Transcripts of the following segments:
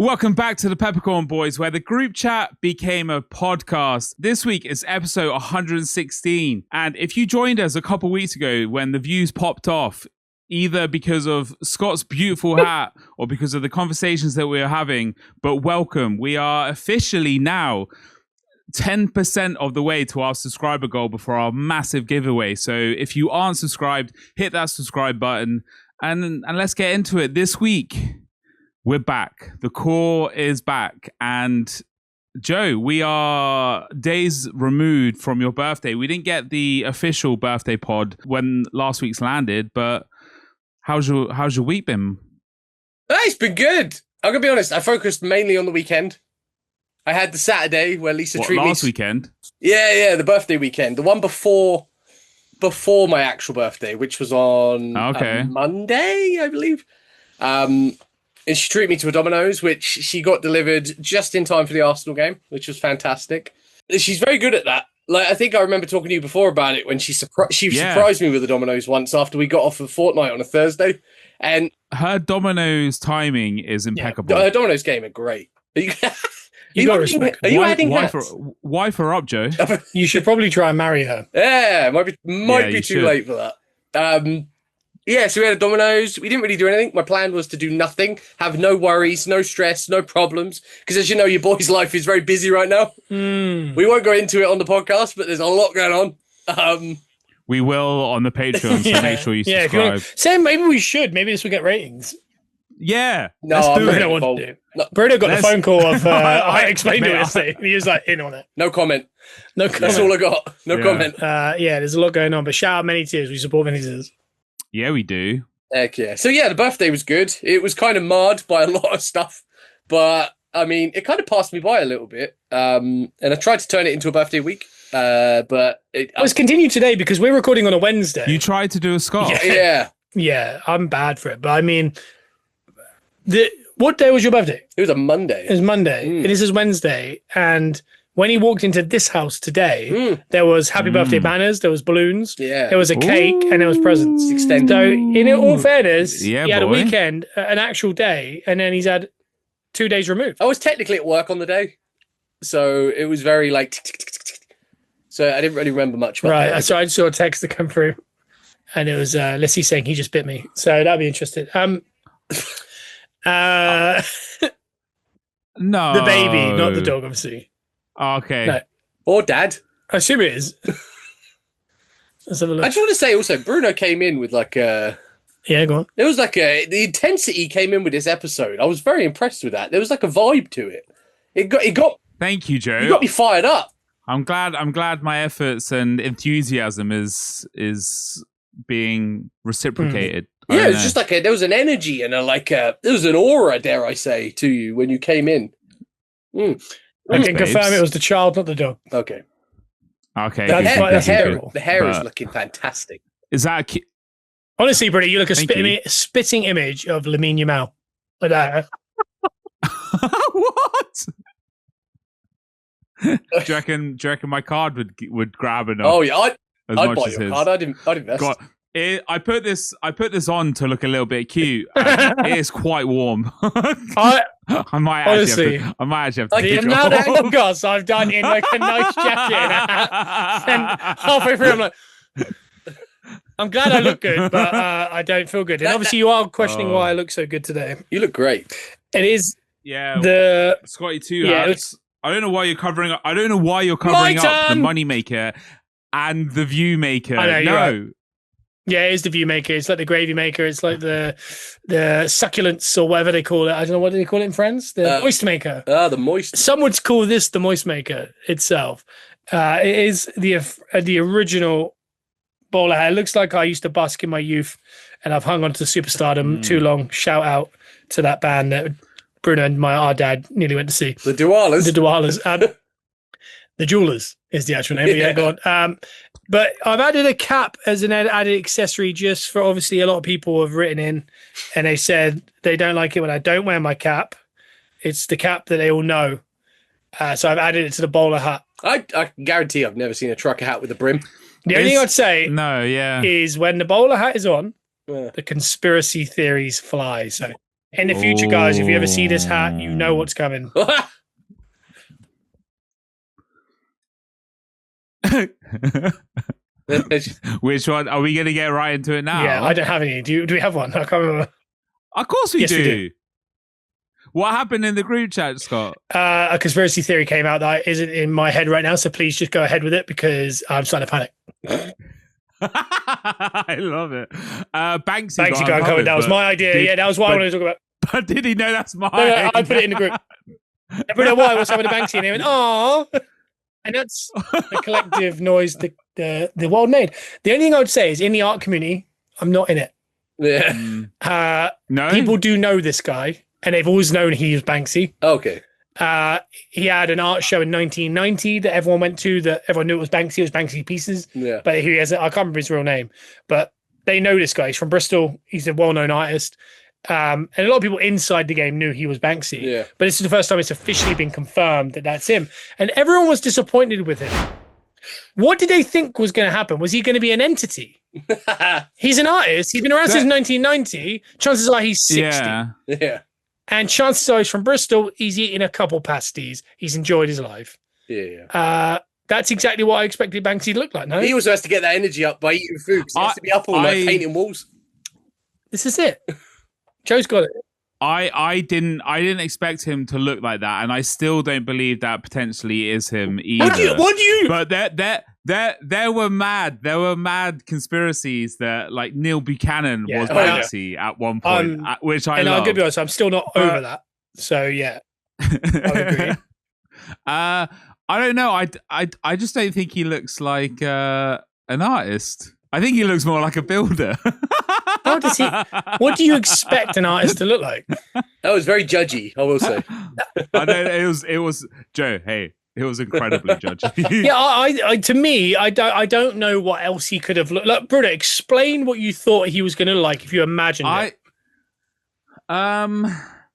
Welcome back to the Peppercorn Boys, where the group chat became a podcast. This week is episode 116. And if you joined us a couple weeks ago when the views popped off, either because of Scott's beautiful hat or because of the conversations that we are having, but welcome. We are officially now 10% of the way to our subscriber goal before our massive giveaway. So if you aren't subscribed, hit that subscribe button and let's get into it. This week, we're back. The core is back. And Joe, we are days removed from your birthday. We didn't get the official birthday pod when last week's landed, but how's your week been? It's been good. I'm going to be honest. I focused mainly on the weekend. I had the Saturday where Lisa treated me. Last weekend? Yeah, the birthday weekend. The one before my actual birthday, which was on Monday, I believe. And she treated me to a Domino's, which she got delivered just in time for the Arsenal game, which was fantastic. She's very good at that. Like, I think I remember talking to you before about it when she surprised me with a Domino's once after we got off of Fortnite on a Thursday. And her Domino's timing is impeccable. Her Domino's game are great. You got respect. Are you adding hats? Wife her up, Joe. You should probably try and marry her. Yeah, might be too late for that. Yeah, so we had a Domino's. We didn't really do anything. My plan was to do nothing, have no worries, no stress, no problems. Because as you know, your boy's life is very busy right now. We won't go into it on the podcast, but there's a lot going on. We will on the Patreon, so make sure you subscribe. Sam, maybe we should. Maybe this will get ratings. Yeah. No, Bruno wanted to do. No. Bruno got the phone call of, I explained to him. He was like, in on it. No comment. That's all I got. No comment. Yeah, there's a lot going on, but shout out Many Tears. We support Many Tears. Yeah, we do. Heck yeah. So yeah, the birthday was good. It was kind of marred by a lot of stuff, but I mean, it kind of passed me by a little bit. And I tried to turn it into a birthday week, but it's continued today because we're recording on a Wednesday. You tried to do a Scott. Yeah, I'm bad for it, but I mean, what day was your birthday? It was a Monday. It was Monday. And this is Wednesday, and when he walked into this house today, there was happy birthday banners, there was balloons, there was a cake, and there was presents. Extended. So, in all fairness, he had a weekend, an actual day, and then he's had 2 days removed. I was technically at work on the day, so it was very like. So I didn't really remember much about that. Right, so I just saw a text that come through, and it was Lissy saying he just bit me. So that'd be interesting. No, the baby, not the dog, obviously. Okay. No. Or dad. I assume it is. Let's have a look. I just want to say also, Bruno came in with like a... Yeah, go on. It was like the intensity came in with this episode. I was very impressed with that. There was like a vibe to it. It got. Thank you, Joe. You got me fired up. I'm glad my efforts and enthusiasm is being reciprocated. Yeah, it was just like there was an energy and there was an aura, dare I say, to you when you came in. I can confirm it was the child, not the dog. Okay. The hair is looking fantastic. Is that honestly, Brittany, you look a spitting image of Lamine Yamal. Like that. What? Do you reckon my card would grab enough? Oh yeah, I'd buy your card. I'd invest. God, I put this on to look a little bit cute. It is quite warm. I might actually have to the amount of podcasts I've done in like a nice jacket, and halfway through I'm like, I'm glad I look good, but I don't feel good. And obviously you are questioning why I look so good today. You look great. It is the Scotty 2 hats. I don't know why you're covering up. I don't know why you're covering up the Moneymaker and the View-Maker. I know, right. Yeah, it is the View Maker. It's like the Gravy Maker. It's like the succulents or whatever they call it. I don't know, what do they call it in France? The Moist Maker. The Moist. Some would call this the Moist Maker itself. It is the original bowler hat. It looks like I used to busk in my youth, and I've hung on to superstardom too long. Shout out to that band that Bruno and our dad nearly went to see. The Dualas. The Dualas. The Jewelers is the actual name. But yeah, go on. But I've added a cap as an added accessory just for, obviously, a lot of people have written in and they said they don't like it when I don't wear my cap. It's the cap that they all know. So I've added it to the bowler hat. I guarantee I've never seen a trucker hat with a brim. The only thing I'd say is when the bowler hat is on, the conspiracy theories fly. So In the future, guys, if you ever see this hat, you know what's coming. Which one? Are we going to get right into it now? Yeah, I don't have any. Do we have one? I can't remember. Of course we Yes, do. we do. What happened in the group chat, Scott? A conspiracy theory came out that isn't in my head right now, so please just go ahead with it because I'm starting to panic. I love it. Banksy got uncovered. That was my idea. That was what I wanted to talk about. But did he know that's mine? No, I put it in the group. Bruno, why was having a Banksy, and they went, "Oh," and that's the collective noise the world made. The only thing I would say is, in the art community, I'm not in it. Yeah. No, people do know this guy, and they've always known he was Banksy. Okay. He had an art show in 1990 that everyone went to, that everyone knew it was Banksy. It was Banksy Pieces. Yeah. But he has, I can't remember his real name, but they know this guy. He's from Bristol. He's a well-known artist. And a lot of people inside the game knew he was Banksy. Yeah. But this is the first time it's officially been confirmed that that's him. And everyone was disappointed with him. What did they think was going to happen? Was he going to be an entity? He's an artist. He's been around since 1990. Chances are he's 60. Yeah. And chances are he's from Bristol. He's eaten a couple pasties. He's enjoyed his life. Yeah. That's exactly what I expected Banksy to look like, no? He also has to get that energy up by eating food because he has to be up all night painting walls. This is it. Joe's got it. I didn't expect him to look like that, and I still don't believe that potentially is him either. What do you? But there were mad conspiracies that like Neil Buchanan was Banksy at one point, which I love. And I'm gonna be honest, I'm still not over that. So yeah, I agree. I don't know. I just don't think he looks like an artist. I think he looks more like a builder. How does he? What do you expect an artist to look like? That was very judgy, I will say. I know it was Joe. Hey, it was incredibly judgy. Yeah, I to me, I don't know what else he could have looked like. Bruno, explain what you thought he was going to look like if you imagined it.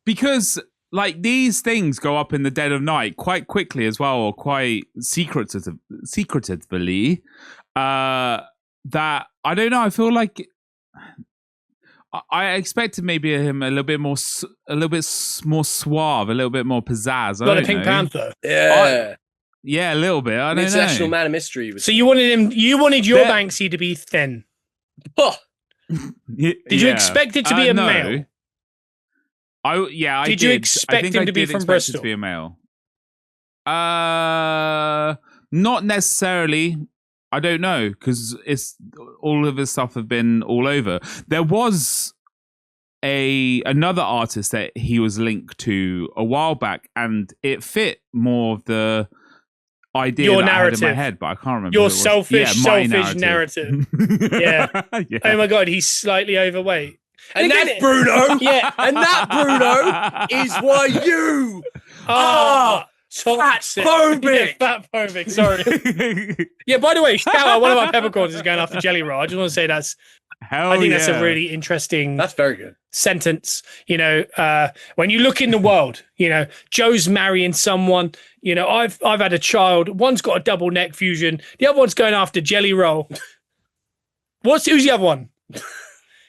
Because like these things go up in the dead of night quite quickly as well, or quite secretively. That I don't know. I feel like I expected maybe him a little bit more suave, a little bit more pizzazz. Like a Pink Panther. Yeah. Yeah, a little bit. I don't know. International Man of Mystery. So you wanted your Banksy to be thin. Did you expect it to be a male? Did you expect him to be from Bristol? To be a male. Not necessarily. I don't know, because it's all of his stuff have been all over. There was another artist that he was linked to a while back, and it fit more of the idea your that narrative I had in my head, but I can't remember. Your selfish narrative. Yeah. Oh my god, he's slightly overweight. And that's Bruno. Yeah. And that, Bruno, is why you are fat-phobic. Yeah, fat-phobic, sorry. Yeah, by the way, shout out, one of my peppercorns is going after Jelly Roll. I just want to say that's that's a really interesting That's very good sentence. You know, when you look in the world, you know, Joe's marrying someone, you know, I've had a child, one's got a double neck fusion, the other one's going after Jelly Roll. Who's the other one?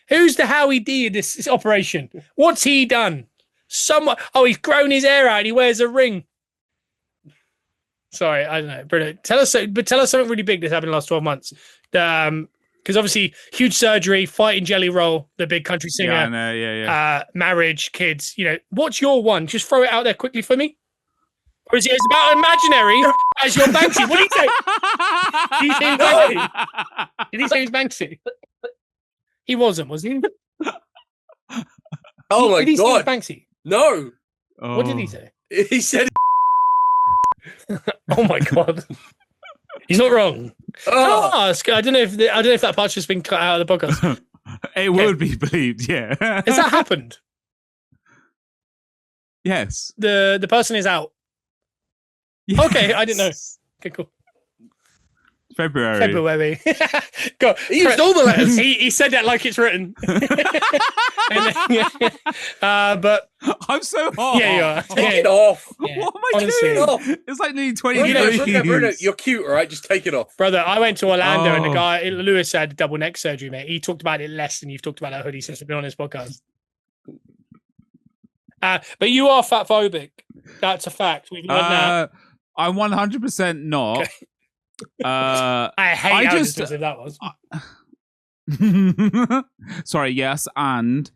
Who's the Howie D in this operation? What's he done? He's grown his hair out and he wears a ring. Sorry, I don't know. Bruno, tell us something really big that's happened in the last 12 months. Because obviously, huge surgery, fighting Jelly Roll, the big country singer. Yeah, I know, yeah. Marriage, kids. You know, what's your one? Just throw it out there quickly for me. Or is it as about imaginary as your Banksy? What did he say? Did he say he was Banksy? Did he say he was Banksy? He wasn't, was he? Oh my God! Did he say he was God! Banksy? No. What did he say? He said. Oh my God! He's not wrong. I don't know if that part's just been cut out of the podcast. It would be believed, yeah. Has that happened? Yes. The person is out. Yes. Okay, I didn't know. Okay, cool. February. Go. He used all the letters. He said that like it's written. But I'm so hot. Yeah, you are. Take it off. Yeah. What am I doing? It's like nearly 20 degrees. Bruno, you're cute, all right? Just take it off. Brother, I went to Orlando and the guy, Lewis, had double neck surgery, mate. He talked about it less than you've talked about that hoodie since we've been on this podcast. Oh, my God. He said, but tell us something really big that's happened in the last 12 months. But you are fat phobic. That's a fact. We've learned that. I'm 100% not. Okay. I hate how dismissive that was. Sorry, yes, and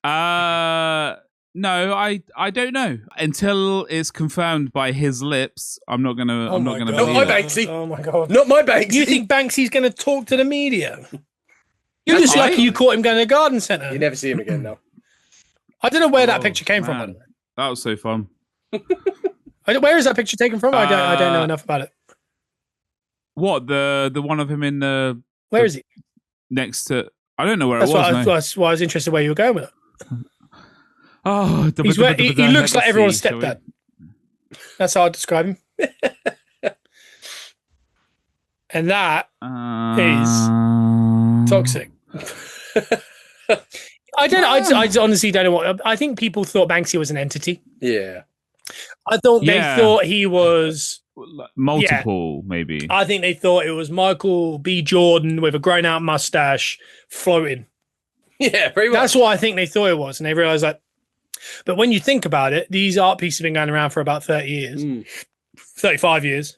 no, I don't know until it's confirmed by his lips. I'm not gonna. Not my Banksy. Oh my god! Not my Banksy. You think Banksy's gonna talk to the media? You're just lucky you caught him going to the garden centre. You never see him again now. I don't know where that picture came from. By the way. That was so fun. Where is that picture taken from? I don't know enough about it. What the one of him in the? Where is he? Next to, I don't know where that's it was. That's why I was interested where you were going with it. Oh, he looks like everyone's stepdad. That's how I describe him. And that is toxic. I honestly don't know what. I think people thought Banksy was an entity. Yeah. I thought they thought he was multiple, maybe. I think they thought it was Michael B. Jordan with a grown out mustache floating. Yeah, very well. That's what I think they thought it was. And they realized that. But when you think about it, these art pieces have been going around for about 30 years, 35 years.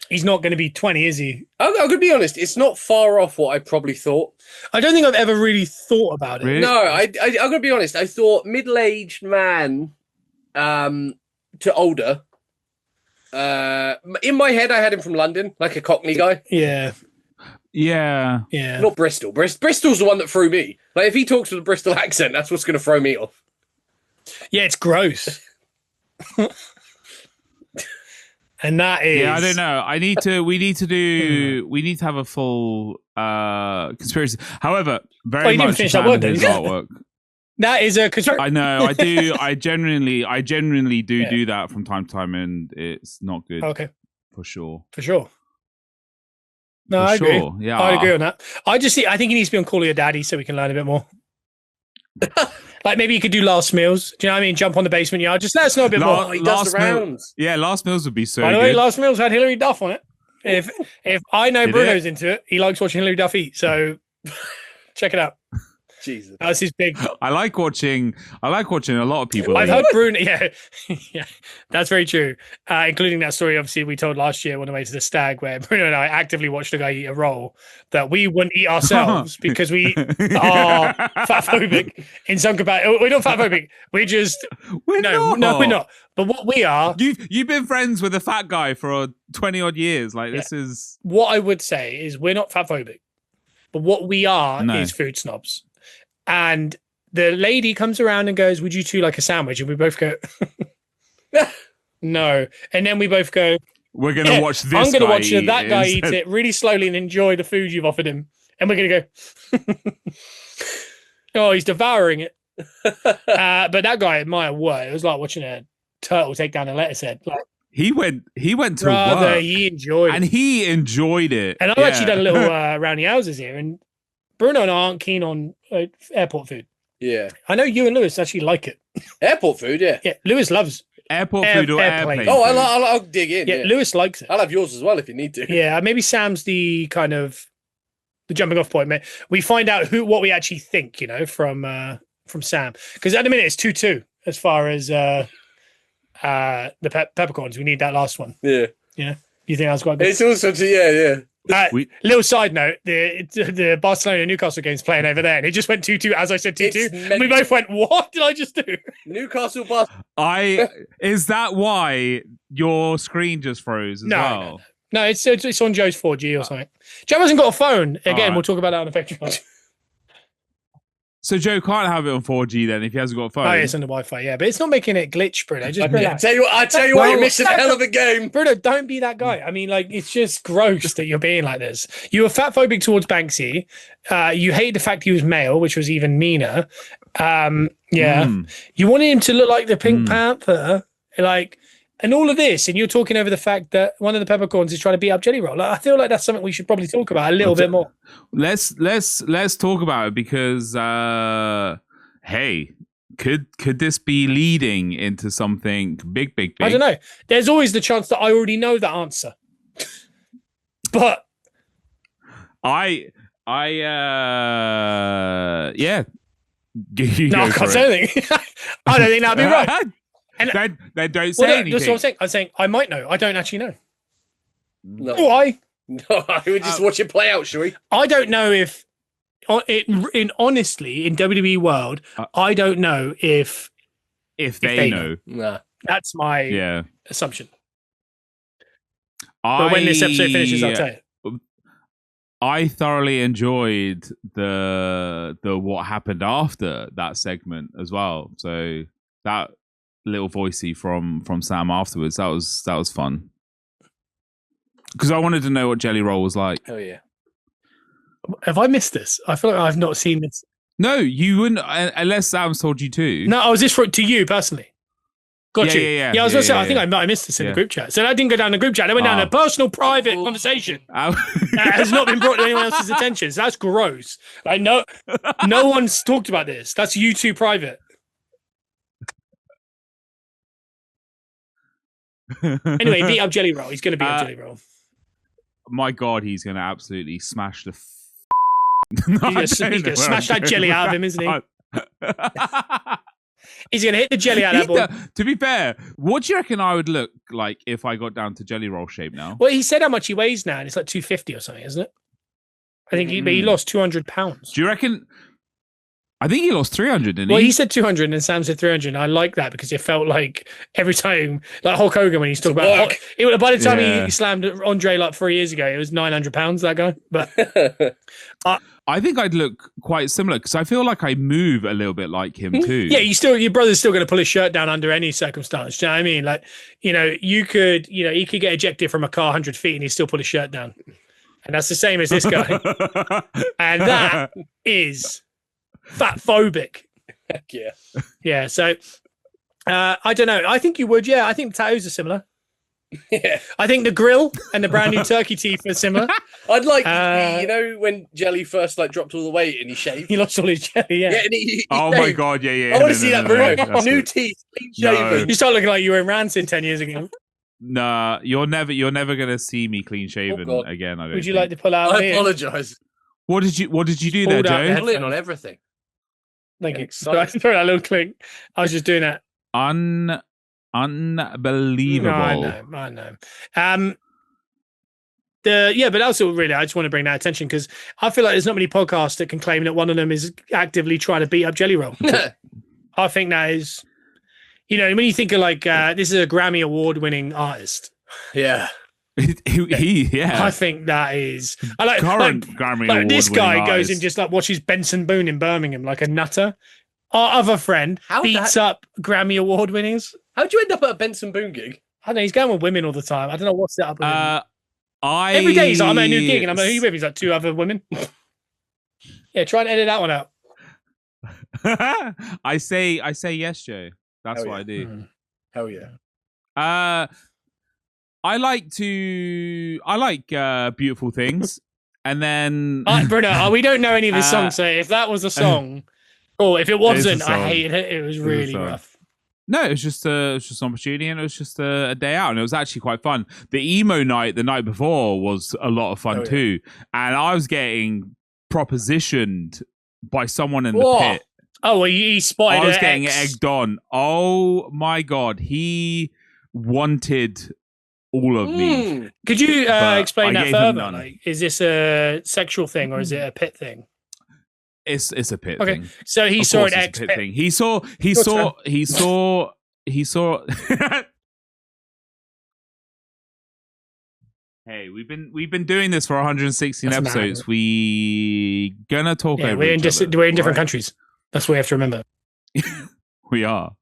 He's not going to be 20, is he? I'm going to be honest. It's not far off what I probably thought. I don't think I've ever really thought about it. Really? No, I'm going to be honest. I thought middle-aged man to older. In my head, I had him from London, like a Cockney guy. Yeah. Not Bristol. Bristol's the one that threw me. Like, if he talks with a Bristol accent, that's what's going to throw me off. Yeah, it's gross. And that is... Yeah, I don't know. We need to have a full conspiracy. However, very much a fan of his artwork. That is a conspiracy. I know, I do. I genuinely do that from time to time, and it's not good. Okay. For sure. No, I agree. Yeah. I agree on that. I think he needs to be on Call Your Daddy so we can learn a bit more. Like maybe you could do Last Meals. Do you know what I mean? Jump on the basement yard. Just let us know a bit more. He does the rounds. Yeah, Last Meals would be so good. By the way, Last Meals had Hilary Duff on it. If I know Bruno's into it, he likes watching Hilary Duff eat. So check it out. Jesus. That's his big. I like watching a lot of people. I've heard Bruno. Yeah, that's very true. Including that story, obviously, we told last year on the way to the stag, where Bruno and I actively watched a guy eat a roll that we wouldn't eat ourselves because we are fatphobic in some capacity. We're not fatphobic. We're not. But what we are, you've been friends with a fat guy for 20 odd years. Like this is what I would say is we're not fatphobic, but what we are is food snobs. And the lady comes around and goes, "Would you two like a sandwich?" And we both go, "No." And then we both go, "We're going to watch this. I'm going to watch that guy eat it really slowly and enjoy the food you've offered him." And we're going to go, "Oh, he's devouring it." But that guy, my word, it was like watching a turtle take down a lettuce head. Like, he went to work. He enjoyed it. And he enjoyed it. And I've actually done a little round the houses here, and Bruno and I aren't keen on airport food. Yeah. I know you and Lewis actually like it. Airport food, yeah. Yeah, Lewis loves airport food or airplane food. Oh, I'll dig in. Yeah, Lewis likes it. I'll have yours as well if you need to. Yeah, maybe Sam's the kind of the jumping off point. We find out what we actually think, from Sam. Because at the minute it's 2-2 as far as the peppercorns. We need that last one. Yeah. Yeah. You think that's quite good? It's also yeah. Little side note: the Barcelona Newcastle game's playing over there, and it just went 2-2 as I said 2-2. And we both went, "What did I just do?" Newcastle Is that why your screen just froze as well? No, it's on Joe's 4G or something. Joe hasn't got a phone. Again, we'll talk about that on the Patreon. So Joe can't have it on 4G then if he hasn't got a phone. Oh, it's on the Wi-Fi, yeah, but it's not making it glitch, Bruno. Just I tell you what, you're missing a hell of a game, Bruno. Don't be that guy. I mean, like, it's just gross that you're being like this. You were fatphobic towards Banksy. You hate the fact he was male, which was even meaner. You wanted him to look like the Pink Panther, and all of this, and you're talking over the fact that one of the peppercorns is trying to beat up Jelly Roll. I feel like that's something we should probably talk about a little bit more. Let's talk about it because hey, could this be leading into something big? I don't know. There's always the chance that I already know the answer, but No, I can't say anything. I don't think that'd be right. And then don't say anything. That's what I'm saying. I'm saying I might know. I don't actually know. No. Why? No, I would just watch it play out, shall we? I don't know if, honestly, in WWE world, I don't know if they know. Nah. That's my assumption. But when this episode finishes, I'll tell you. I thoroughly enjoyed the what happened after that segment as well. So that little voicey from Sam afterwards, that was fun. Because I wanted to know what Jelly Roll was like. Oh yeah. Have I missed this? I feel like I've not seen this. No, you wouldn't, unless Sam's told you to. No, I was just to you personally. Got you. Yeah, I was going to say, I think I missed this in the group chat. So I didn't go down the group chat. I went down a personal, private conversation that has not been brought to anyone else's attention. So that's gross. Like, no one's talked about this. That's you two private. Anyway, beat up Jelly Roll. He's going to beat up Jelly Roll. My God, he's going to absolutely smash the. He's going to smash that jelly out of him, isn't he? He's going to hit the jelly out of that boy. To be fair, what do you reckon I would look like if I got down to Jelly Roll shape now? Well, he said how much he weighs now, and it's like 250 or something, isn't it? I think he lost 200 pounds. Do you reckon? I think he lost 300, didn't he? Well, he said 200 and Sam said 300. And I like that because it felt like every time, like Hulk Hogan when he's talking about it, by the time he slammed Andre like 3 years ago, it was 900 pounds, that guy. But I think I'd look quite similar because I feel like I move a little bit like him too. Yeah, your brother's still going to pull his shirt down under any circumstance. Do you know what I mean? Like, he could get ejected from a car 100 feet and he'd still pull his shirt down. And that's the same as this guy. And that is fat phobic. Yeah. Yeah. So I don't know. I think you would. Yeah. I think the tattoos are similar. Yeah. I think the grill and the brand new turkey teeth are similar. I'd like, when Jelly first dropped all the weight and he shaved. He lost all his jelly. Yeah. And he my God. Yeah. I want to see that, Bruno. New teeth, clean shaven. You start looking like you were in Rancid 10 years ago. Nah, you're never gonna see me clean shaven again. Would you like to pull out? I apologise. What did you do there, Joe? Pull in on everything. Thank you. So I throw that little clink. I was just doing that. Unbelievable. No, I know. But also really, I just want to bring that attention because I feel like there's not many podcasts that can claim that one of them is actively trying to beat up Jelly Roll. I think that is, when you think of this is a Grammy Award-winning artist. Yeah. I think that is. I like current Grammy Award. This guy artist. goes and just watches Benson Boone in Birmingham like a nutter. Our other friend beats up Grammy Award winners. How'd you end up at a Benson Boone gig? I don't know. He's going with women all the time. I don't know what's that up with him. Every day he's like, I'm at a new gig, and I'm like, who you with? He's like, 2 other women. Yeah, try and edit that one out. I say yes, Joe. That's what I do. Hell yeah. I like Beautiful Things, and then Bruno, we don't know any of his songs. So if that was a song, or if it wasn't, I hated it. It was really rough. No, it was just an opportunity, and it was just a day out, and it was actually quite fun. The emo night the night before was a lot of fun too, and I was getting propositioned by someone in the pit. Oh, well, he spotted. I was getting egged on. Oh my God, he wanted all of me. Could you explain that further? Is this a sexual thing or is it a pit thing? It's a pit thing. thing. So he saw an ex pit thing. He saw. Hey, we've been doing this for 116 episodes. Mad. We gonna talk over. We're in different countries. That's what we have to remember. We are.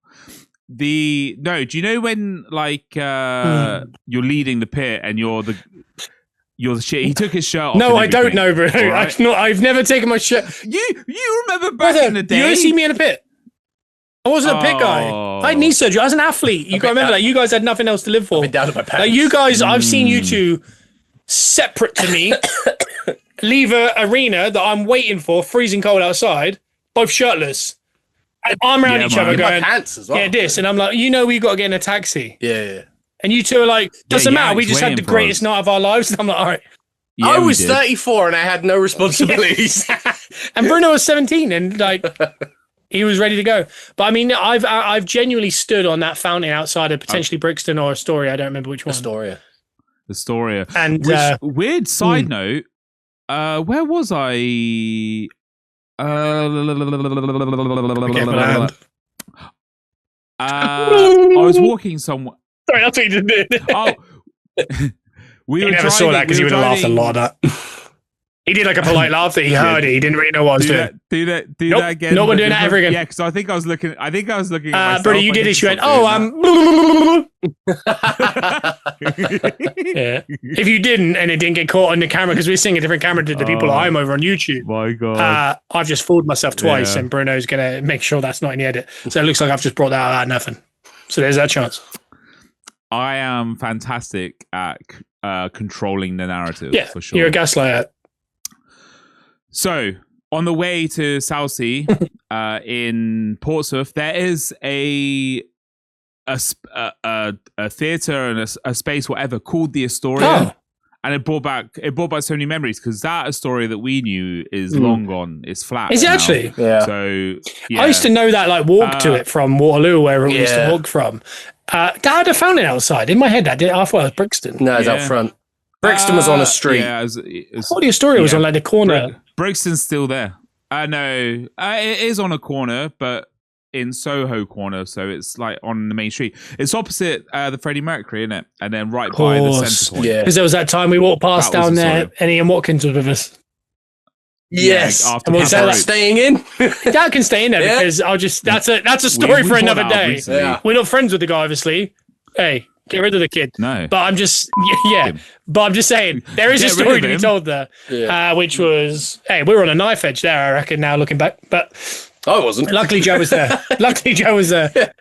Do you know when you're leading the pit and you're the shit? He took his shirt off. No, I don't know, bro. Right? I've never taken my shirt. You remember back in the day? You ever see me in a pit? I wasn't a pit guy. I had knee surgery. I was an athlete. You got to remember that. You guys had nothing else to live for. I've been down to my pants. You guys, I've seen you two separate to me leave an arena that I'm waiting for, freezing cold outside, both shirtless. Arm around each other going, pants as well. Yeah, this. And I'm like, we got to get in a taxi. Yeah. And you two are like, doesn't matter. We just had the greatest night of our lives. And I'm like, all right. Yeah, I was 34 and I had no responsibilities. And Bruno was 17 and He was ready to go. But I mean, I've genuinely stood on that fountain outside of potentially Brixton or Astoria. I don't remember which one. Astoria. And weird side note. Where was I? I was walking somewhere. Sorry, that's what you did. Oh, we never saw that because he would have laughed a lot at that. He did like a polite laugh that he heard it. He didn't really know what I was doing. Do that again. No one doing that ever again. Yeah, because I think I was looking at myself. Bruno, you did it. You went, yeah. If you didn't, and it didn't get caught on the camera, because we're seeing a different camera to the people at home over on YouTube. My God. I've just fooled myself twice, and Bruno's going to make sure that's not in the edit. So it looks like I've just brought that out of nothing. So there's that chance. I am fantastic at controlling the narrative. Yeah, for sure. You're a gaslighter. So, on the way to Southsea in Portsmouth, there is a theatre and a space, whatever, called the Astoria. And it brought back so many memories, because that Astoria that we knew is long gone. It's flat. Is it actually? Yeah. So, yeah. I used to know that, like, walk to it from Waterloo, where we used to walk from. That had a fountain outside. In my head, that did. I thought it was Brixton. No, it's out front. Brixton was on a street. Yeah, I thought the Astoria was on, like, the corner. Brixton's still there. No, it is on a corner, but in Soho corner, so it's like on the main street. It's opposite the Freddie Mercury, isn't it? And then right by the centre point. Yeah, because there was that time we walked past down there, and Ian Watkins was with us. Yes, and is that staying in? That can stay in there because that's a story for another day. Yeah. We're not friends with the guy, obviously. Hey, get rid of the kid. No, but I'm just But I'm just saying there is a story to be told there, which was we were on a knife edge there. I reckon now looking back, but I wasn't. Luckily, Joe was there. Luckily, Joe was there. True,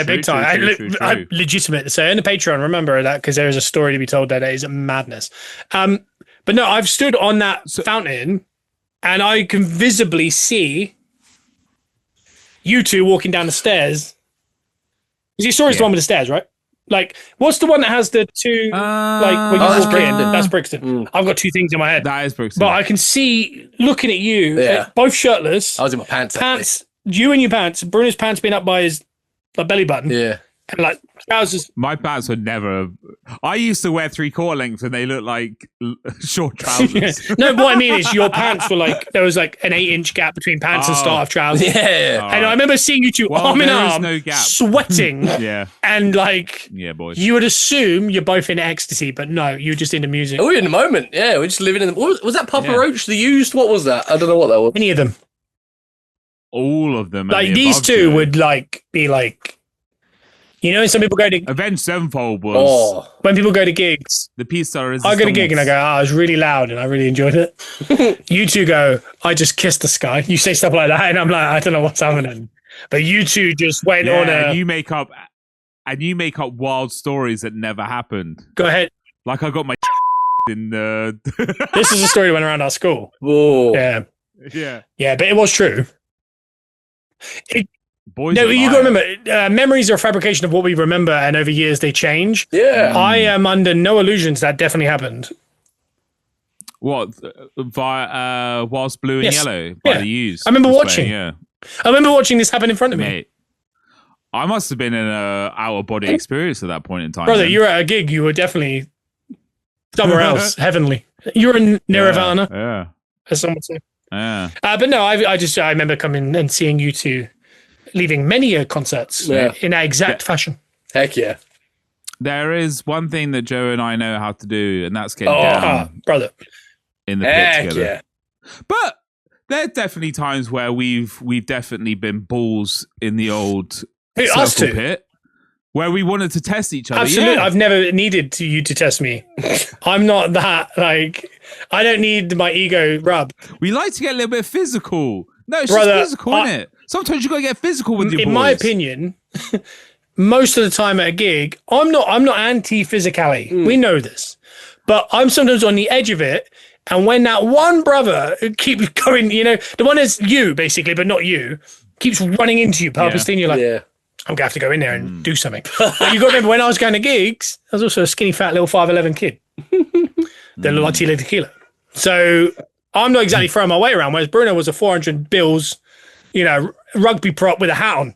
big time. True. Legitimate. So in the Patreon, remember that because there is a story to be told there that is madness. But no, I've stood on that fountain, and I can visibly see you two walking down the stairs. Because you saw the one with the stairs, right? Like, what's the one that has the two? Like, when you walk in, that's Brixton. I've got two things in my head. That is Brixton. But I can see looking at you, both shirtless. I was in my pants. You in your pants. Bruno's pants being up by his belly button. Yeah. And like trousers. My pants would never. I used to wear 3/4 lengths, and they look like short trousers. No, what I mean is your pants were like there was like an 8-inch gap between pants and start of trousers. Yeah, and I remember seeing you two arm in arm, sweating. And like, boys. You would assume you're both in ecstasy, but no, you're just into music. We're in the moment. Yeah, we're just living in the. Was that Papa Roach the used? What was that? I don't know what that was. Any of them. All of them. Like these two would like be like. You know, some people go to Avenged Sevenfold was when people go to gigs. The pizza is. I go to a gig and I go, it was really loud and I really enjoyed it. You two go, I just kissed the sky. You say stuff like that, and I'm like, I don't know what's happening. But you two just went on and you make up wild stories that never happened. Go ahead. Like I got my in the. This is a story that went around our school. Whoa. Yeah, but it was true. Boys no, you got to remember, memories are a fabrication of what we remember, and over years they change. Yeah. I am under no illusions that definitely happened. What? Via whilst blue and yellow by the U's. I remember watching. I remember watching this happen in front of me. Mate, I must have been in an out-of-body experience at that point in time. Brother, you were at a gig. You were definitely somewhere else, heavenly. You were in Nirvana. Yeah. As someone would say. Yeah. But no, I remember coming and seeing you two leaving many concerts in that exact fashion. Heck yeah. There is one thing that Joe and I know how to do, and that's get down brother. In the pit together. Yeah. But there are definitely times where we've definitely been balls in the old circle pit where we wanted to test each other. Absolutely. Yeah. I've never needed you to test me. I'm not that, like, I don't need my ego rubbed. We like to get a little bit physical. No, it's just physical, isn't it? Sometimes you got to get physical with your boys. In my opinion, most of the time at a gig, I'm not anti-physicality. We know this. But I'm sometimes on the edge of it. And when that one brother keeps going, you know, the one is you, basically, but not you, keeps running into you purposely, and you're like, I'm going to have to go in there and do something. But you got to remember, when I was going to gigs, I was also a skinny, fat, little 5'11" kid. That looked like Tila Tequila. So I'm not exactly throwing my weight around, whereas Bruno was a 400 bills rugby prop with a hat on.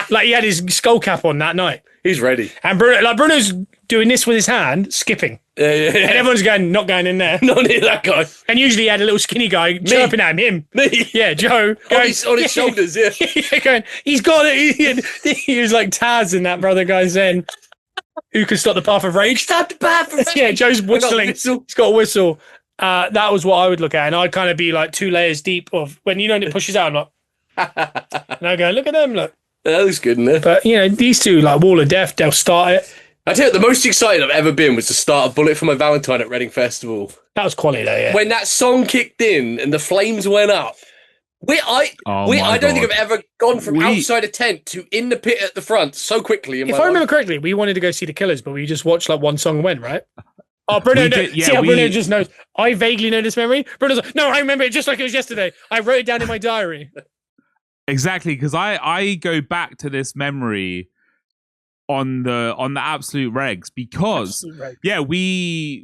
Like he had his skull cap on that night. He's ready. And Bruno's doing this with his hand, skipping. Yeah. And everyone's going, not going in there. Not near that guy. And usually he had a little skinny guy chirping at him. Me. Yeah, Joe. On his shoulders, yeah. Going, he's got it. He was like Taz in that brother guy saying, who can stop the path of rage? Stop the path of rage. Yeah, Joe's whistling. He's got a whistle. That was what I would look at. And I'd kind of be like 2 layers deep of when it pushes out, I'm like, and I go, look at them, look. That looks good, isn't it? But, these two, like Wall of Death, they'll start it. I tell you, the most excited I've ever been was to start a Bullet for My Valentine at Reading Festival. That was quality, though, yeah. When that song kicked in and the flames went up. I don't think I've ever gone from outside a tent to in the pit at the front so quickly. If I remember correctly, we wanted to go see the Killers, but we just watched like one song and went, right? Oh, Bruno, Bruno just knows. I vaguely know this memory. Bruno's like, no, I remember it just like it was yesterday. I wrote it down in my diary. Exactly, because I go back to this memory on the absolute regs because we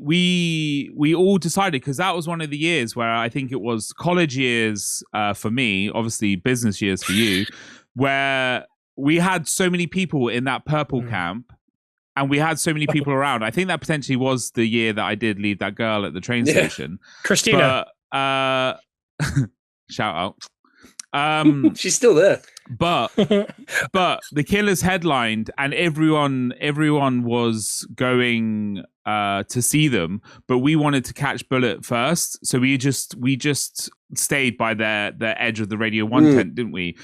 all decided, because that was one of the years where I think it was college years for me, obviously business years for you, where we had so many people in that purple camp. And we had so many people around. I think that potentially was the year that I did leave that girl at the train station. Christina. But, shout out. She's still there. But the Killers headlined and everyone was going to see them, but we wanted to catch Bullet first. So we just stayed by the edge of the Radio 1 tent, didn't we?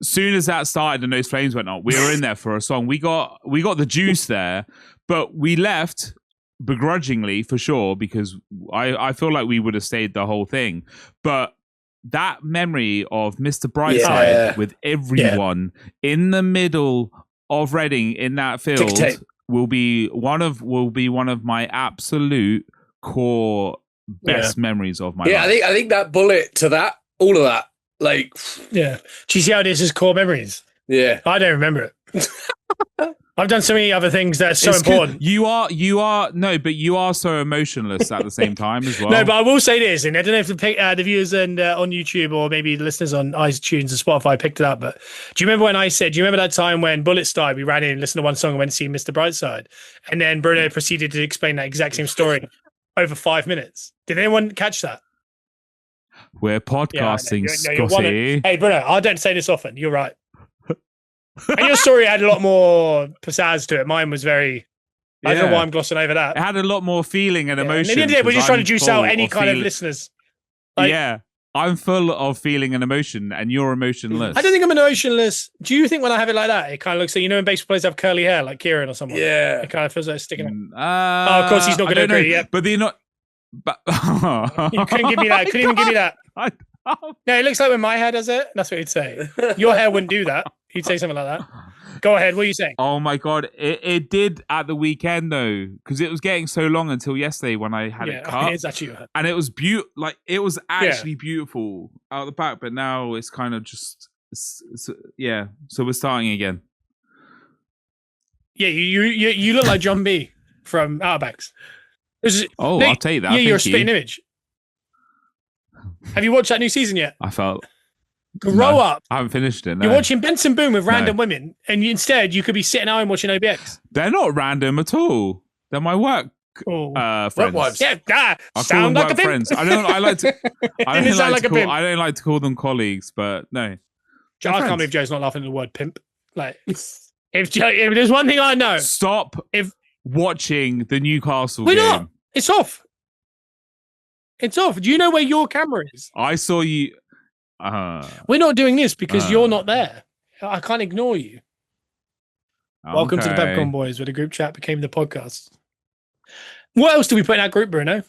Soon as that started and those flames went up, we were in there for a song. We got the juice there, but we left begrudgingly for sure, because I feel like we would have stayed the whole thing. But that memory of Mr. Brightside with everyone in the middle of Reading in that field will be one of my absolute core best memories of my life. I think that Bullet to that, all of that. Like, yeah. Do you see how this is core memories? Yeah. I don't remember it. I've done so many other things that are so important. You are so emotionless at the same time as well. No, but I will say this, and I don't know if the viewers and on YouTube or maybe the listeners on iTunes and Spotify picked it up, but do you remember when I said, do you remember that time when Bullets died, we ran in, listened to one song and went to see Mr. Brightside? And then Bruno proceeded to explain that exact same story over 5 minutes. Did anyone catch that? We're podcasting, Scotty. Hey, Bruno, I don't say this often. You're right. And your story had a lot more pizzazz to it. Mine was very... I don't know why I'm glossing over that. It had a lot more feeling and emotion. And at the end of the day, we're just trying to juice out any kind of listeners. Like, I'm full of feeling and emotion, and you're emotionless. I don't think I'm emotionless. Do you think when I have it like that, it kind of looks like, when baseball players have curly hair, like Kieran or someone? Yeah. It kind of feels like it's sticking out. Of course, he's not going to agree. Yeah. But they're not... But you couldn't give me that. Couldn't even give me that. No, it looks like when my hair does it. That's what he'd say. Your hair wouldn't do that. He'd say something like that. Go ahead. What are you saying? Oh my God. It did at the weekend though, because it was getting so long until yesterday when I had it cut. It's actually and it was beautiful. Like it was actually beautiful out the back, but now it's kind of just so we're starting again. Yeah, you look like John B from Outer Banks. I'll take that. Yeah, you're a spitting image. Have you watched that new season yet? I felt. Grow up. I haven't finished it. No. You're watching Benson Boone with random women, and instead you could be sitting at home watching OBX. They're not random at all. They're my work friends. Wives. Yeah, I sound like a friends. I don't like to call them colleagues, but no. I can't believe Joe's not laughing at the word pimp. Like, if there's one thing I know, stop watching the Newcastle game. We're not. It's off. It's off. Do you know where your camera is? I saw you. We're not doing this because you're not there. I can't ignore you. Okay. Welcome to the Peppercorn Boys, where the group chat became the podcast. What else do we put in that group, Bruno?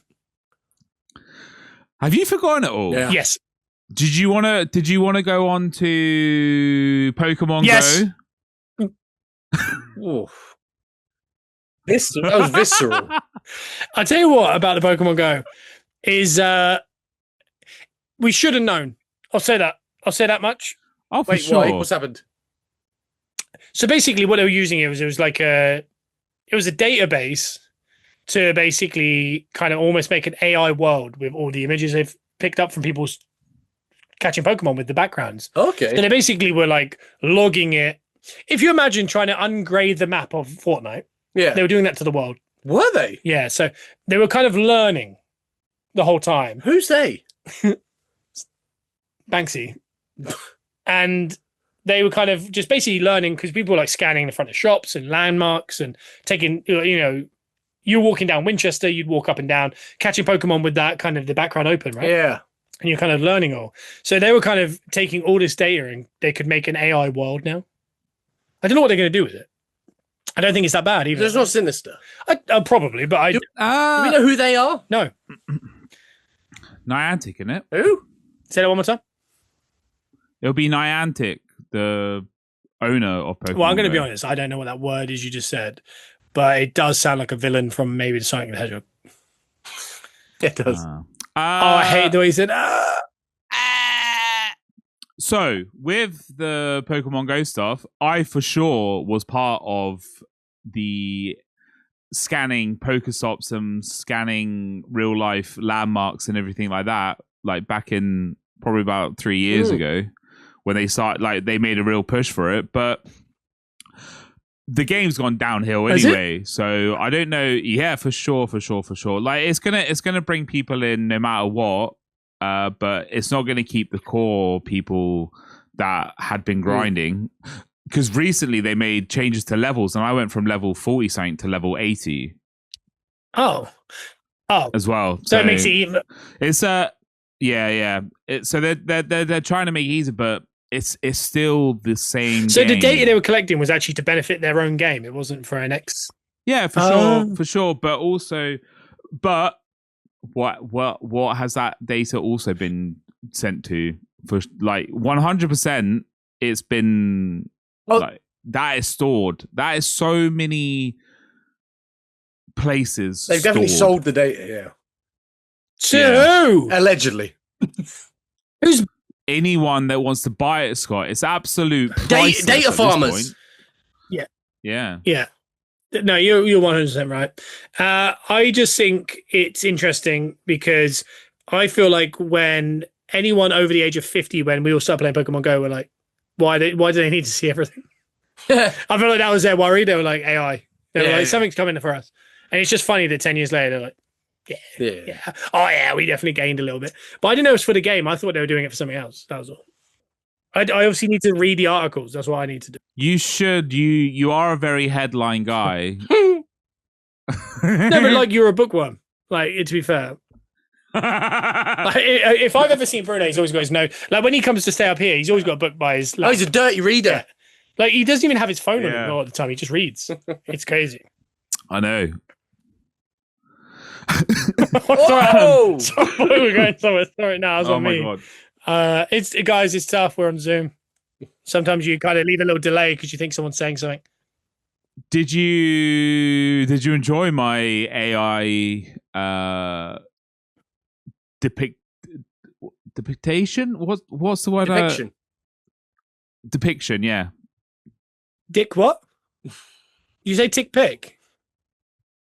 Have you forgotten it all? Yeah. Yes. Did you want to go on to Pokémon Go? Oof. That was visceral. I'll tell you what about the Pokemon Go is we should have known. I'll say that much. Oh, for sure. Wait, what's happened? So basically what they were using it was a database to basically kind of almost make an AI world with all the images they've picked up from people's catching Pokemon with the backgrounds. Okay. So they basically were like logging it. If you imagine trying to ungrade the map of Fortnite, they were doing that to the world. Were they? Yeah, so they were kind of learning the whole time. Who's they? Banksy. And they were kind of just basically learning because people were like scanning the front of shops and landmarks and taking, you're walking down Winchester, you'd walk up and down, catching Pokemon with that kind of the background open, right? Yeah. And you're kind of learning all. So they were kind of taking all this data and they could make an AI world now. I don't know what they're going to do with it. I don't think it's that bad either. It's not sinister. Probably, but do we know who they are? No. Niantic, isn't it? Who? Say that one more time. It'll be Niantic, the owner of Pokemon. Well, I'm going to Go. be honest. I don't know what that word is you just said, but it does sound like a villain from maybe the Sonic the Hedgehog. It does. I hate the way you said. So, with the Pokemon Go stuff, I for sure was part of the scanning Pokestops and scanning real life landmarks and everything like that, like back in probably about 3 years ago when they started, like they made a real push for it. But the game's gone downhill anyway. So I don't know. Yeah, for sure. Like it's gonna bring people in no matter what. But it's not going to keep the core people that had been grinding. Because recently they made changes to levels, and I went from level 40 something to level 80. Oh, as well. So it makes it even. It's yeah. So they're trying to make it easy, but it's still the same. So game. the data they were collecting was actually to benefit their own game. It wasn't for an X. Yeah, for sure. But also, what has that data also been sent to? For like 100%, it's been like that is stored. That is so many places. They've definitely sold the data. Yeah. Who? Allegedly. Who's anyone that wants to buy it, Scott? It's absolute data farmers. Yeah. No, you're 100% right. I just think it's interesting because I feel like when anyone over the age of 50, when we all start playing Pokemon Go, we're like, why do they need to see everything? I feel like that was their worry. They were like, AI. They were like, something's coming for us. And it's just funny that 10 years later, they're like, yeah. Oh, yeah, we definitely gained a little bit. But I didn't know it was for the game. I thought they were doing it for something else. That was all. I obviously need to read the articles. That's what I need to do. You should. You are a very headline guy. No, but like you're a bookworm. Like, to be fair. Like, if I've ever seen Bruno, he's always got his note. Like when he comes to stay up here, he's always got a book by his. He's a dirty reader. Yeah. Like he doesn't even have his phone on him all the time. He just reads. It's crazy. I know. Sorry, we're going somewhere. Sorry, no, it's on me. God. It's tough. We're on Zoom. Sometimes you kind of leave a little delay because you think someone's saying something. Did you enjoy my AI depiction? What's the word? Depiction. Depiction, yeah. Dick what? You say tick pick?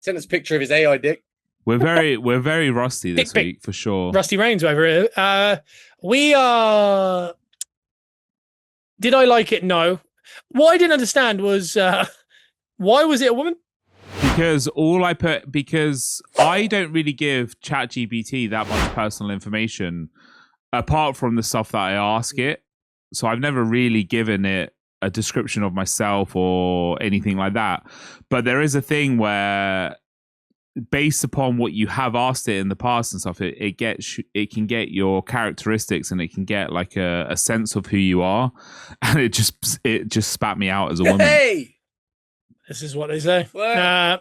Send us a picture of his AI dick. We're very rusty this week for sure. Rusty Rains over here. We are. Did I like it? No. What I didn't understand was why was it a woman? Because I don't really give ChatGPT that much personal information apart from the stuff that I ask it. So I've never really given it a description of myself or anything like that. But there is a thing where based upon what you have asked it in the past and stuff, it can get your characteristics and it can get like a sense of who you are. And it just spat me out as a woman. Hey! This is what they say. I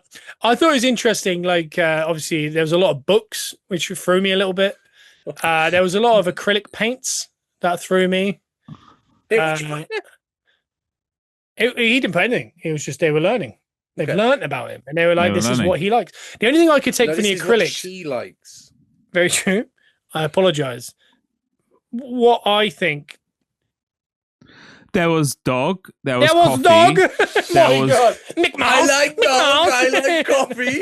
thought it was interesting. Like, obviously, there was a lot of books, which threw me a little bit. There was a lot of acrylic paints that threw me. He didn't put anything. It was just they were learning. They've learned about him, and they were like, "This is what he likes." The only thing I could take from the acrylic, she likes. Very true. I apologize. What I think. There was dog. There was coffee. Dog. There was God. Mick Mouse. I like dog. I like coffee.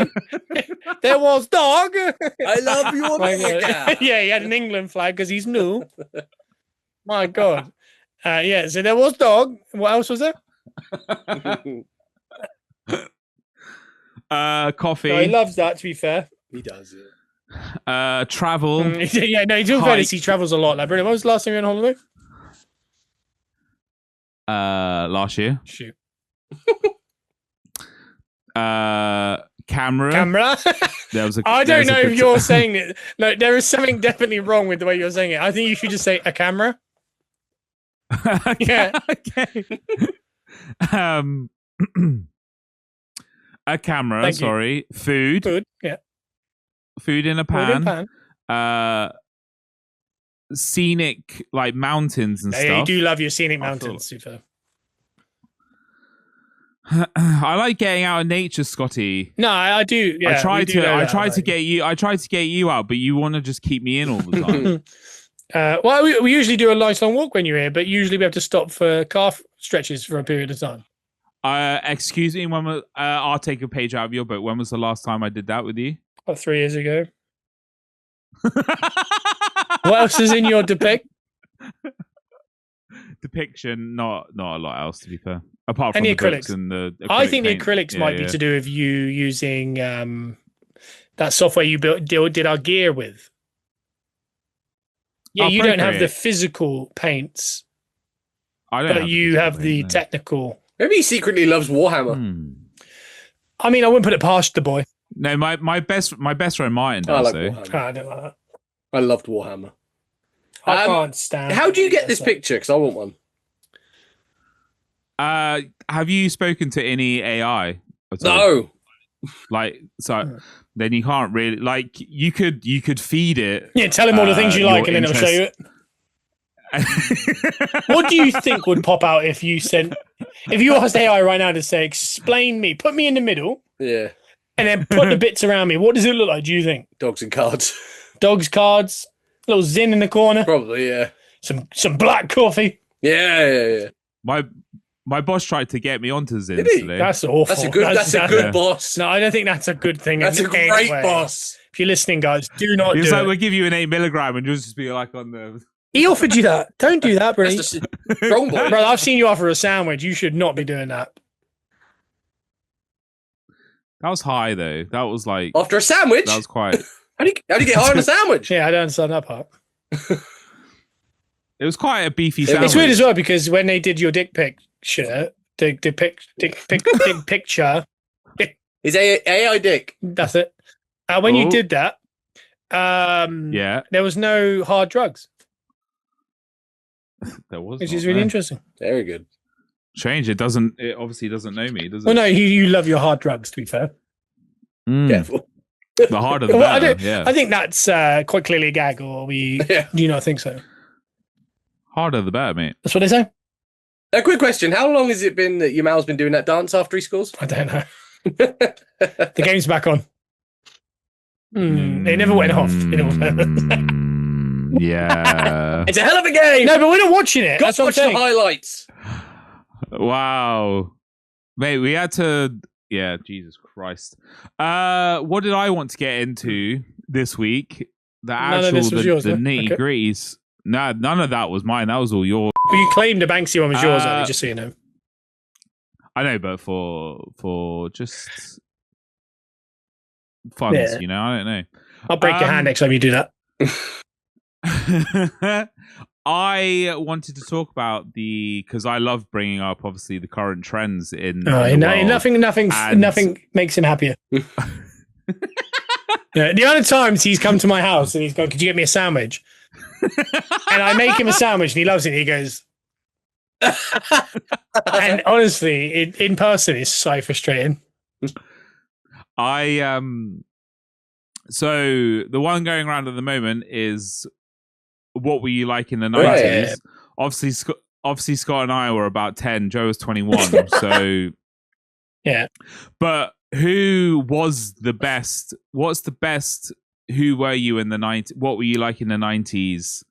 There was dog. I love you, America. Yeah, he had an England flag because he's new. My God. Yeah, so there was dog. What else was there? Coffee. No, he loves that, to be fair. He does, yeah. Travel. Yeah, no, he's all fairness. He travels a lot. Like, Bruno, when was the last time you were on holiday? Last year. Shoot. Camera. There was I don't know if you're saying it. No, there is something definitely wrong with the way you're saying it. I think you should just say a camera. Yeah. Okay. A camera. Thank sorry. you. Food. Yeah. Food in a pan. Food in pan. Scenic, like mountains and stuff. You do love your scenic mountains, super. I like getting out in nature, Scotty. No, I do. Yeah, I tried to get you out, but you want to just keep me in all the time. Well, we usually do a nice long walk when you're here, but usually we have to stop for calf stretches for a period of time. Excuse me, I'll take a page out of your book. When was the last time I did that with you? About 3 years ago. What else is in your depiction? Not a lot else, to be fair. Apart from the the acrylics. books and the acrylic I think paint. the acrylics might be to do with you using that software you did our gear with. Yeah, you don't have the physical paints. I don't. But you have the technical. Maybe he secretly loves Warhammer. I mean, I wouldn't put it past the boy. No, my best friend Martin does. I like Warhammer. I don't like that. I loved Warhammer. I can't stand. How do you get this picture? Because I want one. Have you spoken to any AI? No. Then you can't really you could feed it. Yeah, tell him all the things you like, and then it'll show you it. What do you think would pop out if you asked AI right now to say, explain me, put me in the middle, yeah, and then put the bits around me? What does it look like? Do you think dogs and cards? Dogs, cards, little Zin in the corner, probably. Yeah, some black coffee. Yeah. My boss tried to get me onto Zin. That's awful. That's a good boss. No, I don't think that's a good thing. That's a great boss. If you're listening, guys, do not do it. We'll give you an 8 milligram and you'll just be like on the... He offered you that. Don't do that, bro. Strong boy. Bro, I've seen you offer a sandwich. You should not be doing that. That was high, though. That was like... After a sandwich? That was quite... How do you get high on a sandwich? Yeah, I don't understand that part. It was quite a beefy sandwich. It's weird as well, because when they did your dick picture... dick picture. Is AI dick? That's it. When you did that, there was no hard drugs. There was, which is really interesting. Very good. Strange. It obviously doesn't know me, does it? Well, no, you love your hard drugs. To be fair, careful. The harder the better. I think that's quite clearly a gag, or do you not think so? Harder the better, mate. That's what they say. A quick question: how long has it been that your Mal's been doing that dance after he scores? I don't know. The game's back on. It never went off. Yeah, it's a hell of a game. No, but we're not watching it. Got to watch the highlights. Wow, mate, we had to. Yeah, Jesus Christ. What did I want to get into this week? The nitty gritties. No, none of that was mine. That was all yours. But you claimed the Banksy one was yours, just so you know. I know, but for just fun, you know, I don't know. I'll break your hand next time you do that. I wanted to talk about because I love bringing up obviously the current trends in the world. Nothing makes him happier. The other times he's come to my house and he's gone, "Could you get me a sandwich?" And I make him a sandwich and he loves it. And he goes, and honestly, in person, it's so frustrating. So the one going around at the moment is, what were you like in the 90s? Obviously, Scott and I were about 10. Joe was 21. So yeah. But who was the best? What's the best? Who were you in the 90s? What were you like in the 90s?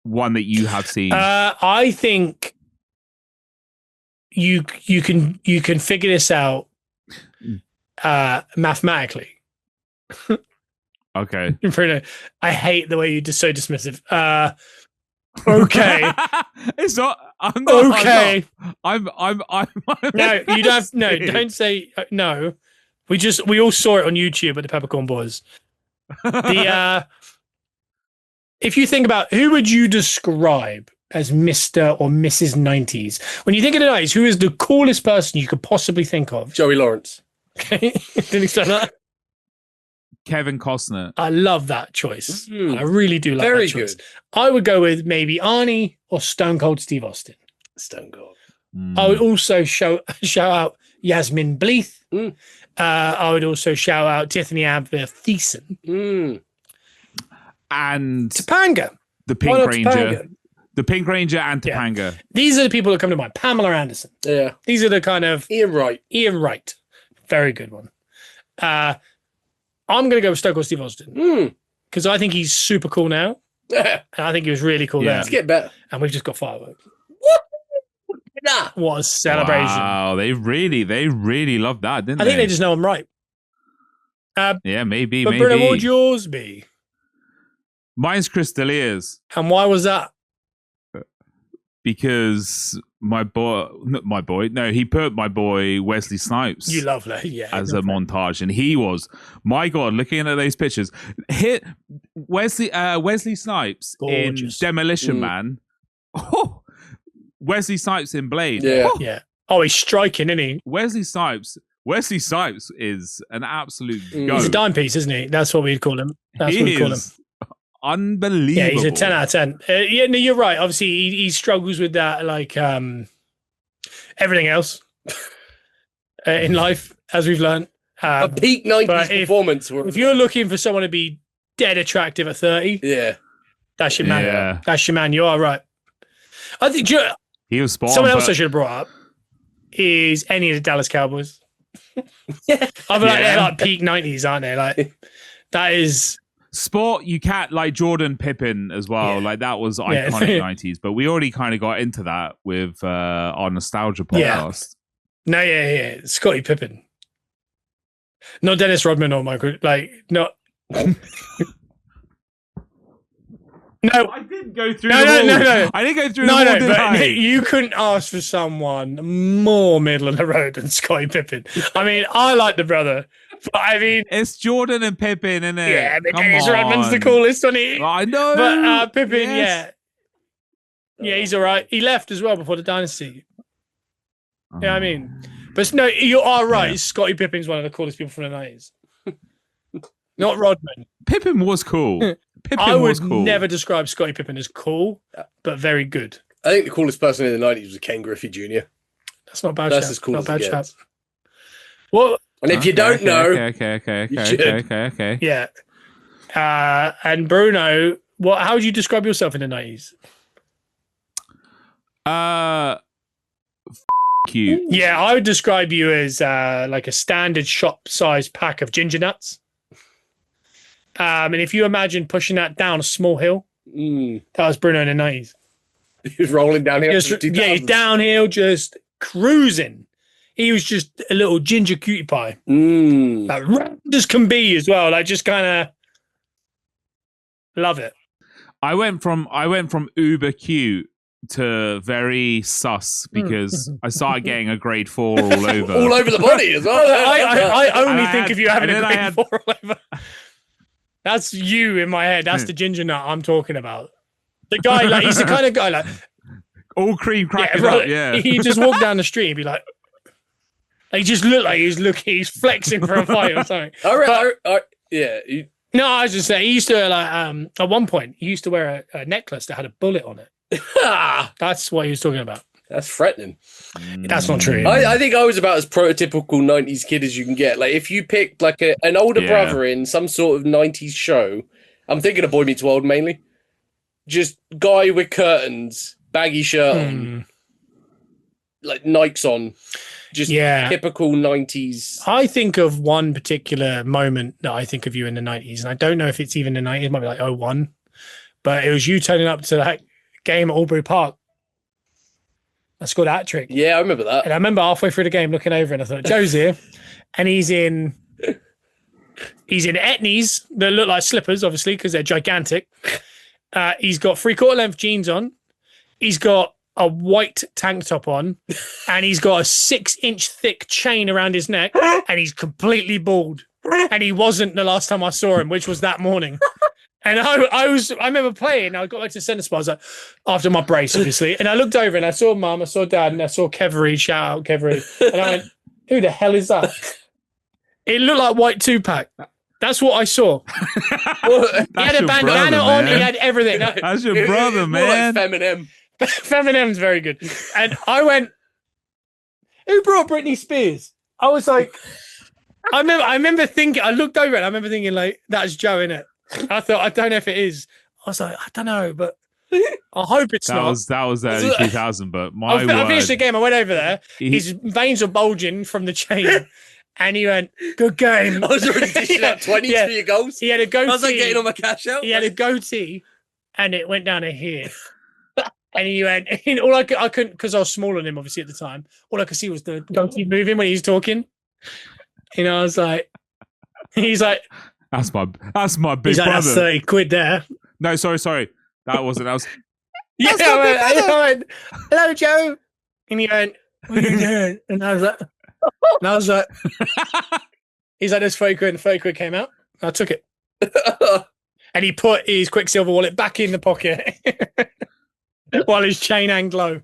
One that you have seen. I think you can figure this out mathematically. Okay. Bruno, I hate the way you're just so dismissive. Okay. It's not. I'm not. Okay. I'm No, you don't. No, don't say no. We all saw it on YouTube at the Peppercorn Boys. If you think about who would you describe as Mr. or Mrs. 90s? When you think of the 90s, who is the coolest person you could possibly think of? Joey Lawrence. Okay. Didn't expect that. Kevin Costner. I love that choice. I really do like Very that choice. good. I would go with maybe Arnie or Stone Cold Steve Austin. Stone Cold. I would also shout out Yasmin Bleeth. I would also shout out Tiffany Amber Thiessen. And Topanga. The Pink Ranger. Topanga? The Pink Ranger and Topanga. Yeah. These are the people that come to mind. Pamela Anderson. Yeah. These are the kind of... Ian Wright. Very good one. I'm going to go with Stone Cold Steve Austin. Because I think he's super cool now. And I think he was really cool then. Let's get better. And we've just got fireworks. Nah. What a celebration. Wow, they really loved that, didn't they? I think they just know I'm right. Yeah, maybe. But Bruno, what would yours be? Mine's Chris D'Elia's. And why was that? Because he put my boy Wesley Snipes. You love that, yeah. As a montage, and he was, my God, looking at those pictures, Wesley Snipes Gorgeous. in Demolition Man. Oh, Wesley Snipes in Blade. Yeah. Yeah. Oh, he's striking, isn't he? Wesley Snipes is an absolute goat. He's a dime piece, isn't he? That's what we'd call him. That's what we'd call him. Unbelievable. Yeah, he's a 10 out of 10. Yeah, no, you're right. Obviously, he struggles with that, like everything else in life, as we've learned. A peak 90s performance. If you're looking for someone to be dead attractive at 30, that's your man. Yeah. That's your man. You are right. I think he was spot on. Someone else I should have brought up is any of the Dallas Cowboys. I feel like they're like peak 90s, aren't they? Like that is sport. You can't like Jordan Pippen as well. Like that was iconic 90s. But we already kind of got into that with our nostalgia podcast. No, yeah. Scottie Pippen, not Dennis Rodman or Michael. Like not. No, I didn't go through. No. I didn't go through. But you couldn't ask for someone more middle of the road than Scottie Pippen. I mean, I like the brother, but I mean, it's Jordan and Pippen, isn't it? Yeah, but Dennis Rodman's the coolest, isn't he? I know, but Pippen, yeah, he's all right. He left as well before the dynasty. Yeah, I mean, but no, you are right. Yeah. Scottie Pippen's one of the coolest people from the 90s. Not Rodman. Pippen was cool. I would never describe Scottie Pippen as cool, but very good. I think the coolest person in the 90s was Ken Griffey Jr. That's not bad. That's as cool as it gets. Well, and if you don't know, okay. Yeah. And Bruno, how would you describe yourself in the 90s? Cute. Yeah, I would describe you as like a standard shop-sized pack of ginger nuts. And if you imagine pushing that down a small hill, that was Bruno in the 90s. He was rolling downhill. He's downhill, just cruising. He was just a little ginger cutie pie. Like round as can be as well. Like just kind of love it. I went from uber cute to very sus because I started getting a grade 4 all over. All over the body as well. I only think of you having a grade 4 all over. That's you in my head. That's the ginger nut I'm talking about. The guy, like, he's the kind of guy, like... all cream crackers up, yeah. He just walk down the street and be like... He just looked like he's flexing for a fight or something. Yeah. No, I was just saying, he used to, like, at one point, he used to wear a necklace that had a bullet on it. That's what he was talking about. That's threatening. That's not true. I think I was about as prototypical 90s kid as you can get. Like, if you picked like an older brother in some sort of 90s show, I'm thinking of Boy Meets World mainly. Just guy with curtains, baggy shirt on, like Nikes on. Just typical 90s. I think of one particular moment that I think of you in the 90s, and I don't know if it's even the 90s, it might be like 01, but it was you turning up to that game at Albury Park. I scored a hat trick. Yeah, I remember that. And I remember halfway through the game looking over and I thought, Joe's here. And he's in etnies that look like slippers, obviously, because they're gigantic. He's got 3/4 length jeans on. He's got a white tank top on, and he's got a 6-inch thick chain around his neck, and he's completely bald. And he wasn't the last time I saw him, which was that morning. And I remember playing. I got back to the centre spot. I was like, after my brace, obviously. And I looked over and I saw Mum, I saw Dad, and I saw Kevery. Shout out Kevery. And I went, who the hell is that? It looked like White Tupac. That's what I saw. He had a bandana on. He had everything. That's your brother, man. Like Feminem. Feminem's very good. And I went, who brought Britney Spears? I was like, I remember thinking, I looked over and I remember thinking, like, that's Joe, innit? I thought, I don't know if it is. I was like, I don't know, but I hope it's not. That was early 2000, but I finished the game. I went over there. His veins were bulging from the chain. And he went, good game. I was already dishing out 20s for your goals. He had a goatee. I was like getting on my cash out. He had a goatee and it went down to here. And he went, and all I couldn't, because I was smaller than him, obviously, at the time. All I could see was the goatee moving when he was talking. You know, I was like, he's like, That's my big he's like, brother. that's 30 quid there. No, sorry. That wasn't. That was. Yeah, I went, hello, Joe. And he went, what are you doing? And I was like, he's like, there's 30 quid. And 30 quid came out. I took it. And he put his Quicksilver wallet back in the pocket while his chain hanged low.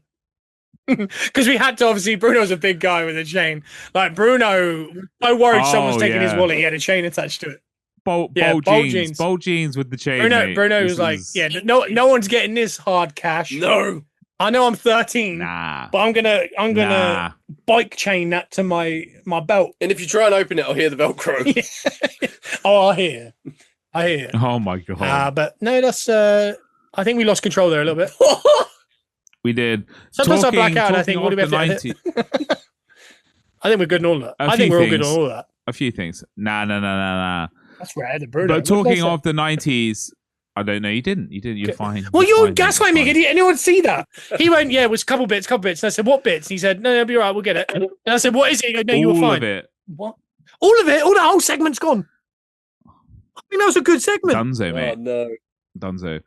Because we had to, obviously, Bruno's a big guy with a chain. Like, Bruno, I worried someone's taking his wallet. He had a chain attached to it. Bold jeans with the chain. Bruno was like, yeah, no one's getting this hard cash. No. I know I'm 13, but I'm gonna bike chain that to my belt. And if you try and open it, I'll hear the Velcro. Oh, I hear. Oh my god. But no, that's. I think we lost control there a little bit. We did. Sometimes I black out. I think we'll be able to edit. I think we're good in all that. I think we're all good on all that. A few things. Nah. That's rare, the Bruno. But talking of the 90s, I don't know. You didn't. You're fine. Well, you're gaslighting me. Did anyone see that? He went, yeah, it was a couple bits. And I said, what bits? And he said, no, it'll be all right. We'll get it. And I said, what is it? He goes, no, you were fine. All of it. What? All of it? All the whole segment's gone. I think that was a good segment. Dunzo, mate. Oh, no. Dunzo.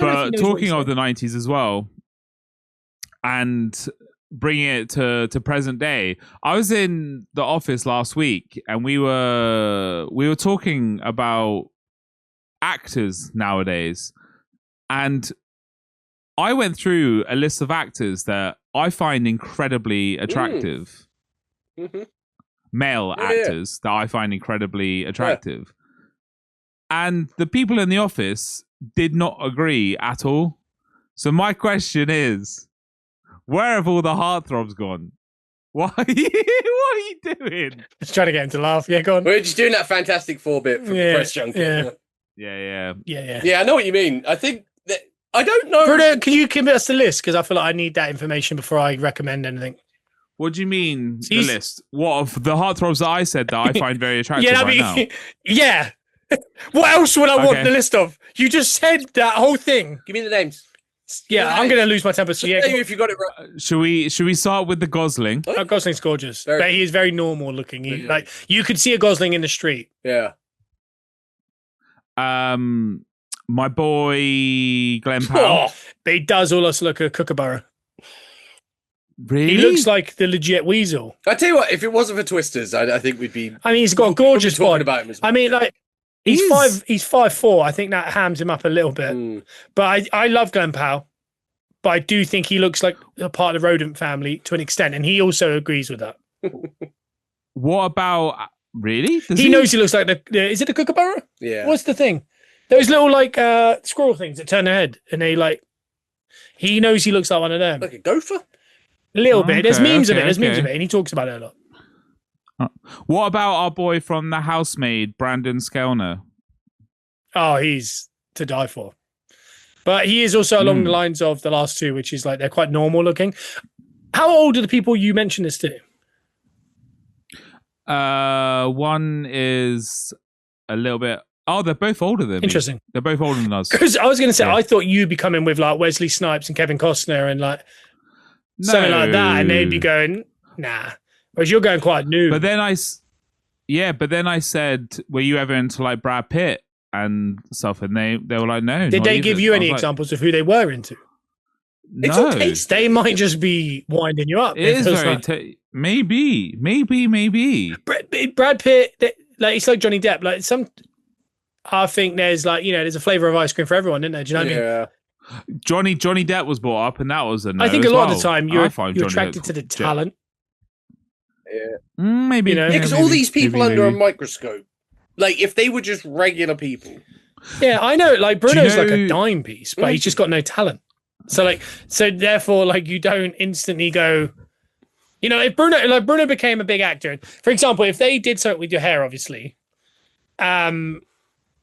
But talking of the 90s as well, and bringing it to present day, I was in the office last week and we were talking about actors nowadays, and I went through a list of actors that I find incredibly attractive. Mm-hmm. Male actors that I find incredibly attractive. And the people in the office did not agree at all. So my question is, where have all the heartthrobs gone? What are you doing? Just trying to get him to laugh. Yeah, go on. We're just doing that Fantastic Four bit for Press Junket. Yeah. Yeah, I know what you mean. I think that I don't know. Bruno, can you give us the list? Because I feel like I need that information before I recommend anything. What do you mean, the list? What of the heartthrobs that I said that I find very attractive now? Yeah. What else would I want the list of? You just said that whole thing. Give me the names. Yeah, I'm going to lose my temper. So yeah, if you got it right. Should we start with the Gosling? Oh, Gosling's gorgeous. But he is very normal looking. Like you could see a Gosling in the street. Yeah. My boy Glenn Powell. But he does almost look a kookaburra. Really? He looks like the legit weasel. I tell you what, if it wasn't for Twisters, I think we'd be. I mean, he's got a gorgeous body. About him as well. I mean, like he's 5'4". I think that hams him up a little bit. But I love Glenn Powell. But I do think he looks like a part of the rodent family to an extent, and he also agrees with that. What about really? He knows he looks like is it a kookaburra? Yeah. What's the thing? Those little like squirrel things that turn their head, and they like. He knows he looks like one of them. Like a gopher. A little bit. There's memes of it. There's memes of it, and he talks about it a lot. What about our boy from The Housemaid, Brandon Skelner? Oh, he's to die for. But he is also along the lines of the last two, which is like they're quite normal looking. How old are the people you mentioned this to? One is a little bit. Oh, they're both older than me. Interesting. They're both older than us. Because I was going to say, I thought you'd be coming with like Wesley Snipes and Kevin Costner and like something like that, and they'd be going, nah. Whereas you're going quite new. But then I said, were you ever into like Brad Pitt? and stuff, and they were like, no. Did they give you any examples of who they were into? No, they might just be winding you up. It is very maybe. Brad Pitt, it's like Johnny Depp. Like I think there's there's a flavor of ice cream for everyone, isn't there? Do you know what I mean? Johnny Depp was brought up, and that was a no. I think a lot of the time you're attracted to the talent. Yeah, maybe. Yeah, because all these people under a microscope, like if they were just regular people. Yeah, I know. Like Bruno's like a dime piece, but he's just got no talent. So therefore, you don't instantly go. If Bruno became a big actor, for example, if they did something with your hair, obviously, and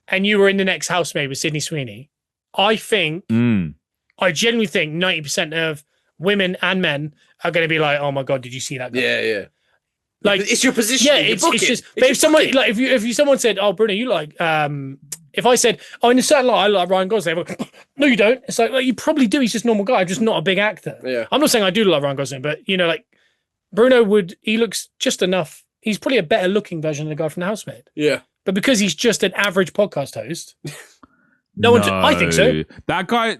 you were in the next Housemaid with Sydney Sweeney, I genuinely think 90% of women and men are going to be like, "Oh my god, did you see that guy?" Yeah. Like it's your position. Yeah, it's just. But if someone if someone said, "Oh, Bruno, you like," if I said, "Oh, in a certain light, I like Ryan Gosling," I'm like, no, you don't. It's like you probably do. He's just a normal guy, just not a big actor. Yeah. I'm not saying I do love Ryan Gosling, but Bruno he looks just enough. He's probably a better looking version of the guy from The Housemaid. Yeah. But because he's just an average podcast host, I think so. That guy,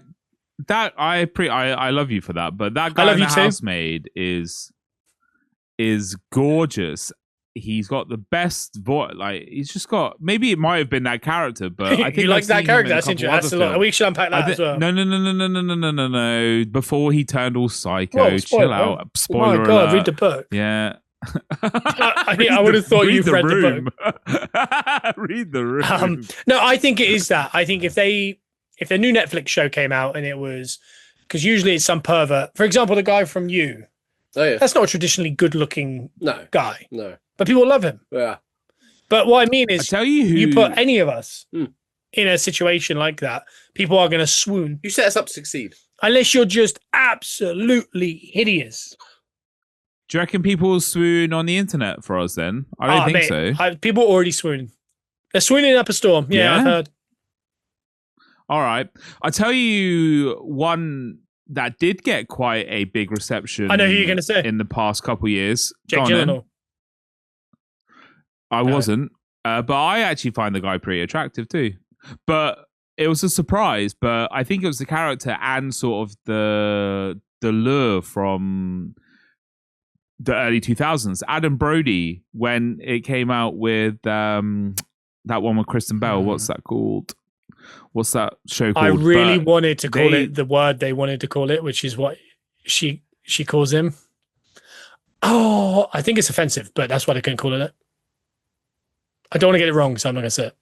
I love you for that, but that guy in The Housemaid is gorgeous. He's got the best voice. Like he's just got. Maybe it might have been that character, but I think you like that character. That's interesting. That's a lot. We should unpack that as well. No. Before he turned all psycho, chill out. Spoiler my God, alert. Read the book. Yeah. I would have thought you've read the book. Read the room. No, I think it is that. I think if the new Netflix show came out and it was, because usually it's some pervert. For example, the guy from You. Oh yeah. That's not a traditionally good-looking guy. No. But people love him. Yeah. But what I mean is, I tell you who... you put any of us in a situation like that, people are going to swoon. You set us up to succeed. Unless you're just absolutely hideous. Do you reckon people will swoon on the internet for us then? I don't think so. People are already swooning. They're swooning up a storm. Yeah, I've heard. All right. I'll tell you one that did get quite a big reception. I know who you're going to say. In the past couple of years. Jake Gyllenhaal. I wasn't. But I actually find the guy pretty attractive too. But it was a surprise. But I think it was the character and sort of the lure from the early 2000s. Adam Brody, when it came out with that one with Kristen Bell. What's that called? What's that show called? I really wanted to call it the word they wanted to call it, which is what she calls him. Oh, I think it's offensive, but that's why they couldn't call it. I don't want to get it wrong, so I'm not going to say it.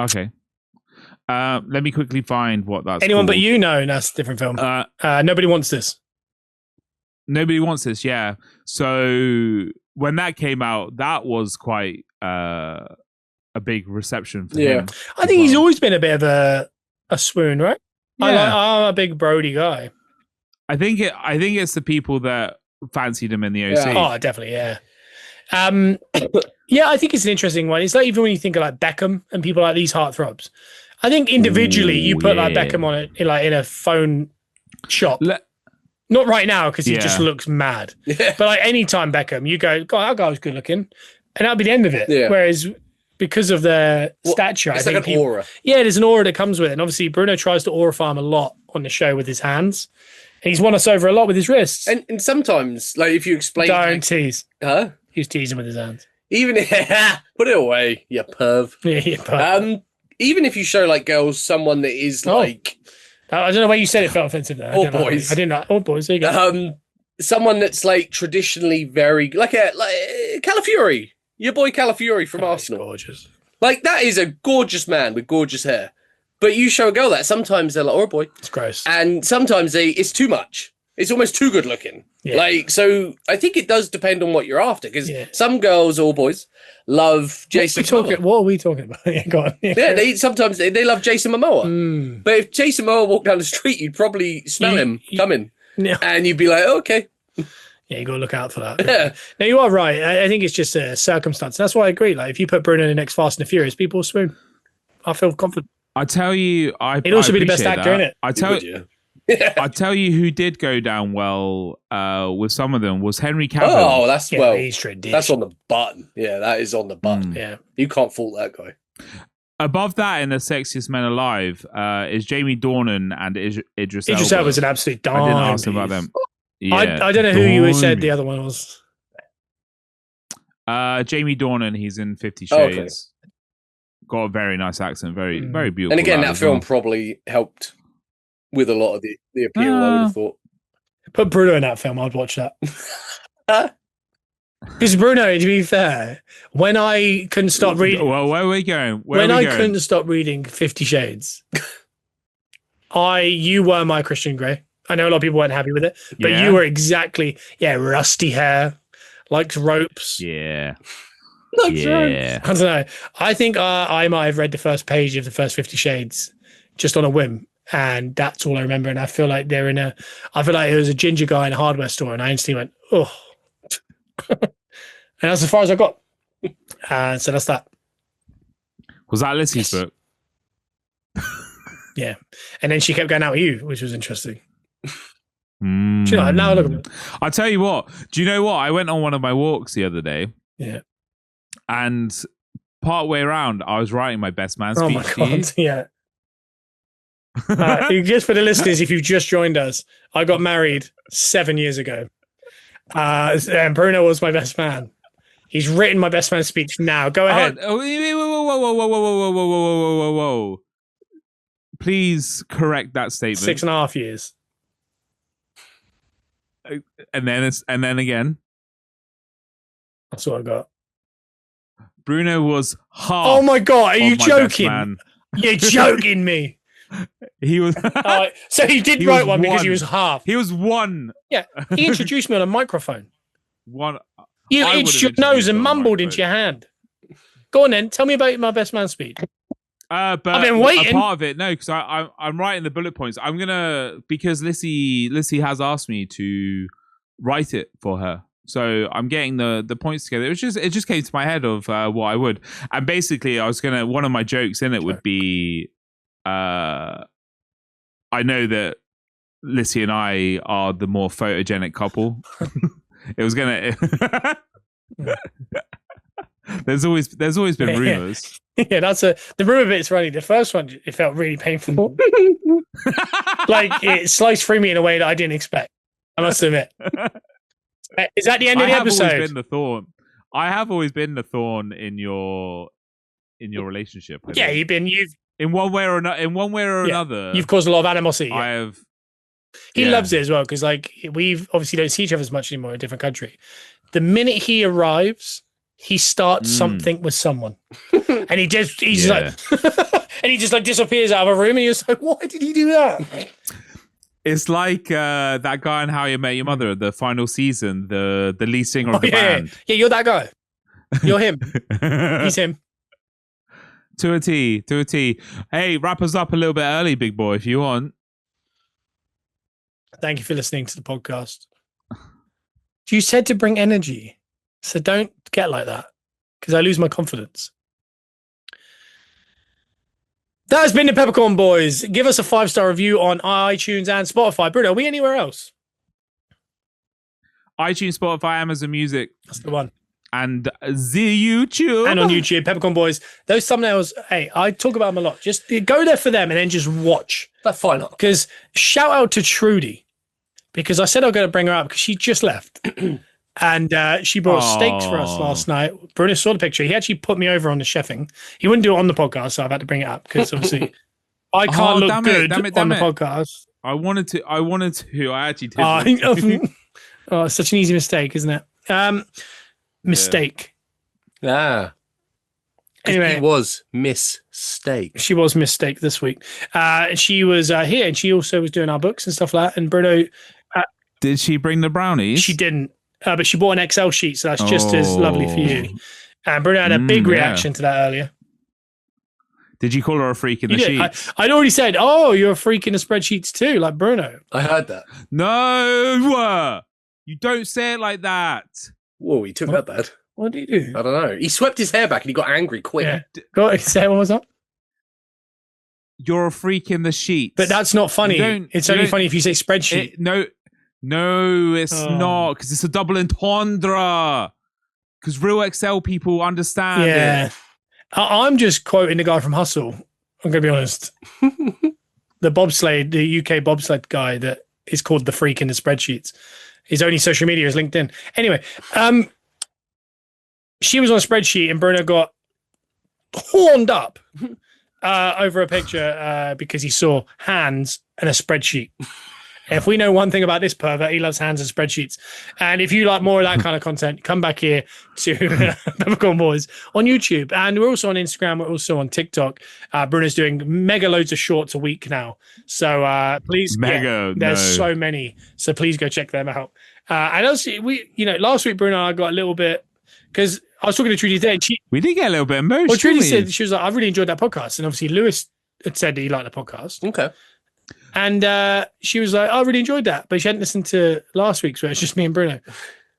Okay. Let me quickly find what that's Anyone called. But You know, that's a different film. Nobody Wants This. Nobody Wants This, yeah. So when that came out, that was quite a big reception for him. I think he's always been a bit of a swoon, right? Yeah. I'm a big Brody guy. I think it's the people that fancied him in the OC. Oh, definitely, yeah. Yeah, I think it's an interesting one. It's like even when you think of like Beckham and people like these Heartthrobs. I think individually you put like Beckham on it in a phone shop. Not right now because he just looks mad. But like anytime Beckham, you go, God, that guy was good looking, and that'll be the end of it. Yeah. Whereas because of their stature, it's like an aura. Yeah, there's an aura that comes with it. And obviously Bruno tries to aura farm a lot on the show with his hands. And he's won us over a lot with his wrists. And sometimes, like if you explain, don't tease. Huh? He's teasing with his hands. Even put it away, you perv. Yeah, you perv. Even if you show like girls someone that is like, I don't know why you said it felt offensive there. Or boys. I didn't know. Or boys. There you go. Someone that's like traditionally very like Calafiori, your boy Calafiori from Arsenal. Gorgeous. Like that is a gorgeous man with gorgeous hair. But you show a girl that sometimes they're like, or a boy. It's gross. And sometimes it's too much. It's almost too good looking. Yeah. Like, so I think it does depend on what you're after. Because some girls or boys love Jason Momoa. What are we talking about? Yeah, go on. Yeah, sometimes they love Jason Momoa. But if Jason Momoa walked down the street, you'd probably smell him coming. Yeah. And you'd be like, oh, okay. Yeah, you got to look out for that. Yeah. No, you are right. I think it's just a circumstance. That's why I agree. Like, if you put Bruno in the next Fast and the Furious, people will swoon. I feel confident. I tell you, he'd also be the best actor in it. I tell you who did go down well with some of them was Henry Cavill. Oh, that's he's tradition. That's on the button. Yeah, that is on the button. Yeah, you can't fault that guy. Above that, in the sexiest men alive, is Jamie Dornan and Idris Elba. Idris Elba was an absolute dime. I didn't ask him about them. Yeah, I don't know who you said the other one was. Jamie Dornan. He's in 50 Shades. Okay. Got a very nice accent. Very beautiful. And again, that film probably helped with a lot of the appeal. I would have thought. Put Bruno in that film. I'd watch that. Because Bruno, to be fair, when I couldn't stop reading... Well, where are we going? Couldn't stop reading 50 Shades, you were my Christian Grey. I know a lot of people weren't happy with it, but you were exactly... Yeah, rusty hair, likes ropes. Yeah. Ropes. I don't know. I think I might have read the first page of the first 50 Shades just on a whim, and that's all I remember. And I feel like I feel like it was a ginger guy in a hardware store, and I instantly went, oh... And that's as far as I got. So that's that. Was that Lissy's book? Yeah. And then she kept going out with you, which was interesting. Now look at it. I'll tell you what. Do you know what? I went on one of my walks the other day. Yeah. And part way around, I was writing my best man speech. Oh my God. Yeah. Just for the listeners, if you've just joined us, I got married 7 years ago. And Bruno was my best man. He's written my best man speech now. Go ahead. Whoa. Please correct that statement. 6.5 years. And then again. That's what I got. Bruno was half. Oh my God, are you joking? You're joking me. He was. So he did write one because he was half. He was one. Yeah, he introduced me on a microphone. One. You itched your nose and mumbled into your hand. Go on then, tell me about my best man speech. But I've been waiting. A part of it, no, because I'm writing the bullet points. I'm gonna, because Lissy has asked me to write it for her. So I'm getting the points together. It just came to my head of what I would, and basically I was gonna, one of my jokes in it would be, I know that Lissy and I are the more photogenic couple. It was gonna. There's always been rumors. Yeah, the rumor bit's funny. The first one, it felt really painful. Like it sliced through me in a way that I didn't expect. I must admit. Is that the end of the episode? I have always been the thorn in your relationship. Yeah, you've in one way or another. You've caused a lot of animosity. I have. He loves it as well because, like, we've obviously don't see each other as much anymore in a different country. The minute he arrives, he starts something with someone, and he's just like, and he just like disappears out of a room, and you're just like, why did he do that? It's like that guy in How You Met Your Mother, the final season, the lead singer of the band. Yeah, you're that guy. You're him. He's him. To a T. Hey, wrap us up a little bit early, big boy, if you want. Thank you for listening to the podcast. You said to bring energy, so don't get like that, because I lose my confidence. That has been the Peppercorn Boys. Give us a 5-star review on iTunes and Spotify. Bruno, are we anywhere else? iTunes, Spotify, Amazon Music. That's the one. And the YouTube. And on YouTube, Peppercorn Boys. Those thumbnails, hey, I talk about them a lot. Just go there for them and then just watch. That's fine. Because shout out to Trudy. Because I said I was going to bring her up because she just left. And she brought steaks for us last night. Bruno saw the picture. He actually put me over on the chefing. He wouldn't do it on the podcast, so I've had to bring it up because obviously I can't look good on the podcast. I wanted to. I actually did. Oh, it's such an easy mistake, isn't it? Mistake. Yeah. Anyway, it was Miss Steak. She was Miss Steak this week. She was here, and she also was doing our books and stuff like that. And Bruno, did she bring the brownies? She didn't, but she bought an Excel sheet, so that's just as lovely for you. And Bruno had a big reaction to that earlier. Did you call her a freak in the sheets? I'd already said, "Oh, you're a freak in the spreadsheets too," like Bruno. I heard that. No, you don't say it like that. Whoa, he took that bad. What did he do? I don't know. He swept his hair back and he got angry quick. Yeah. Go on, say what was that? You're a freak in the sheets. But that's not funny. It's only funny if you say spreadsheet. No, it's not, because it's a double entendre. Because real Excel people understand it. I'm just quoting the guy from Hustle. I'm going to be honest. The UK bobsled guy that is called the freak in the spreadsheets. His only social media is LinkedIn. Anyway, she was on a spreadsheet and Bruno got horned up over a picture because he saw hands and a spreadsheet. If we know one thing about this pervert, he loves hands and spreadsheets. And if you like more of that kind of content, come back here to Peppercorn Boys on YouTube. And we're also on Instagram. We're also on TikTok. Bruno's doing mega loads of shorts a week now. So please, there's so many. So please go check them out. And also, last week, Bruno and I got a little bit, because I was talking to Trudy today. We did get a little bit emotional. Well, Trudy said, she was like, I really enjoyed that podcast. And obviously, Lewis had said that he liked the podcast. Okay. And she was like, I really enjoyed that. But she hadn't listened to last week's where it's just me and Bruno.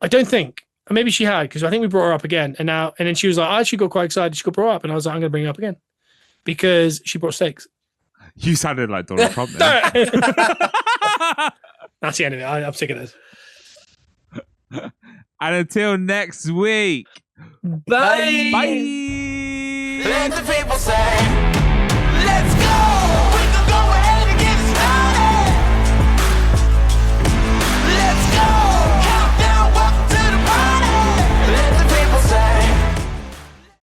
I don't think. Or maybe she had, because I think we brought her up again. And then she was like, I actually got quite excited. She got brought up. And I was like, I'm going to bring her up again. Because she brought steaks. You sounded like Donald Trump there. That's the end of it. I'm sick of this. And until next week. Bye. Bye. Let the people say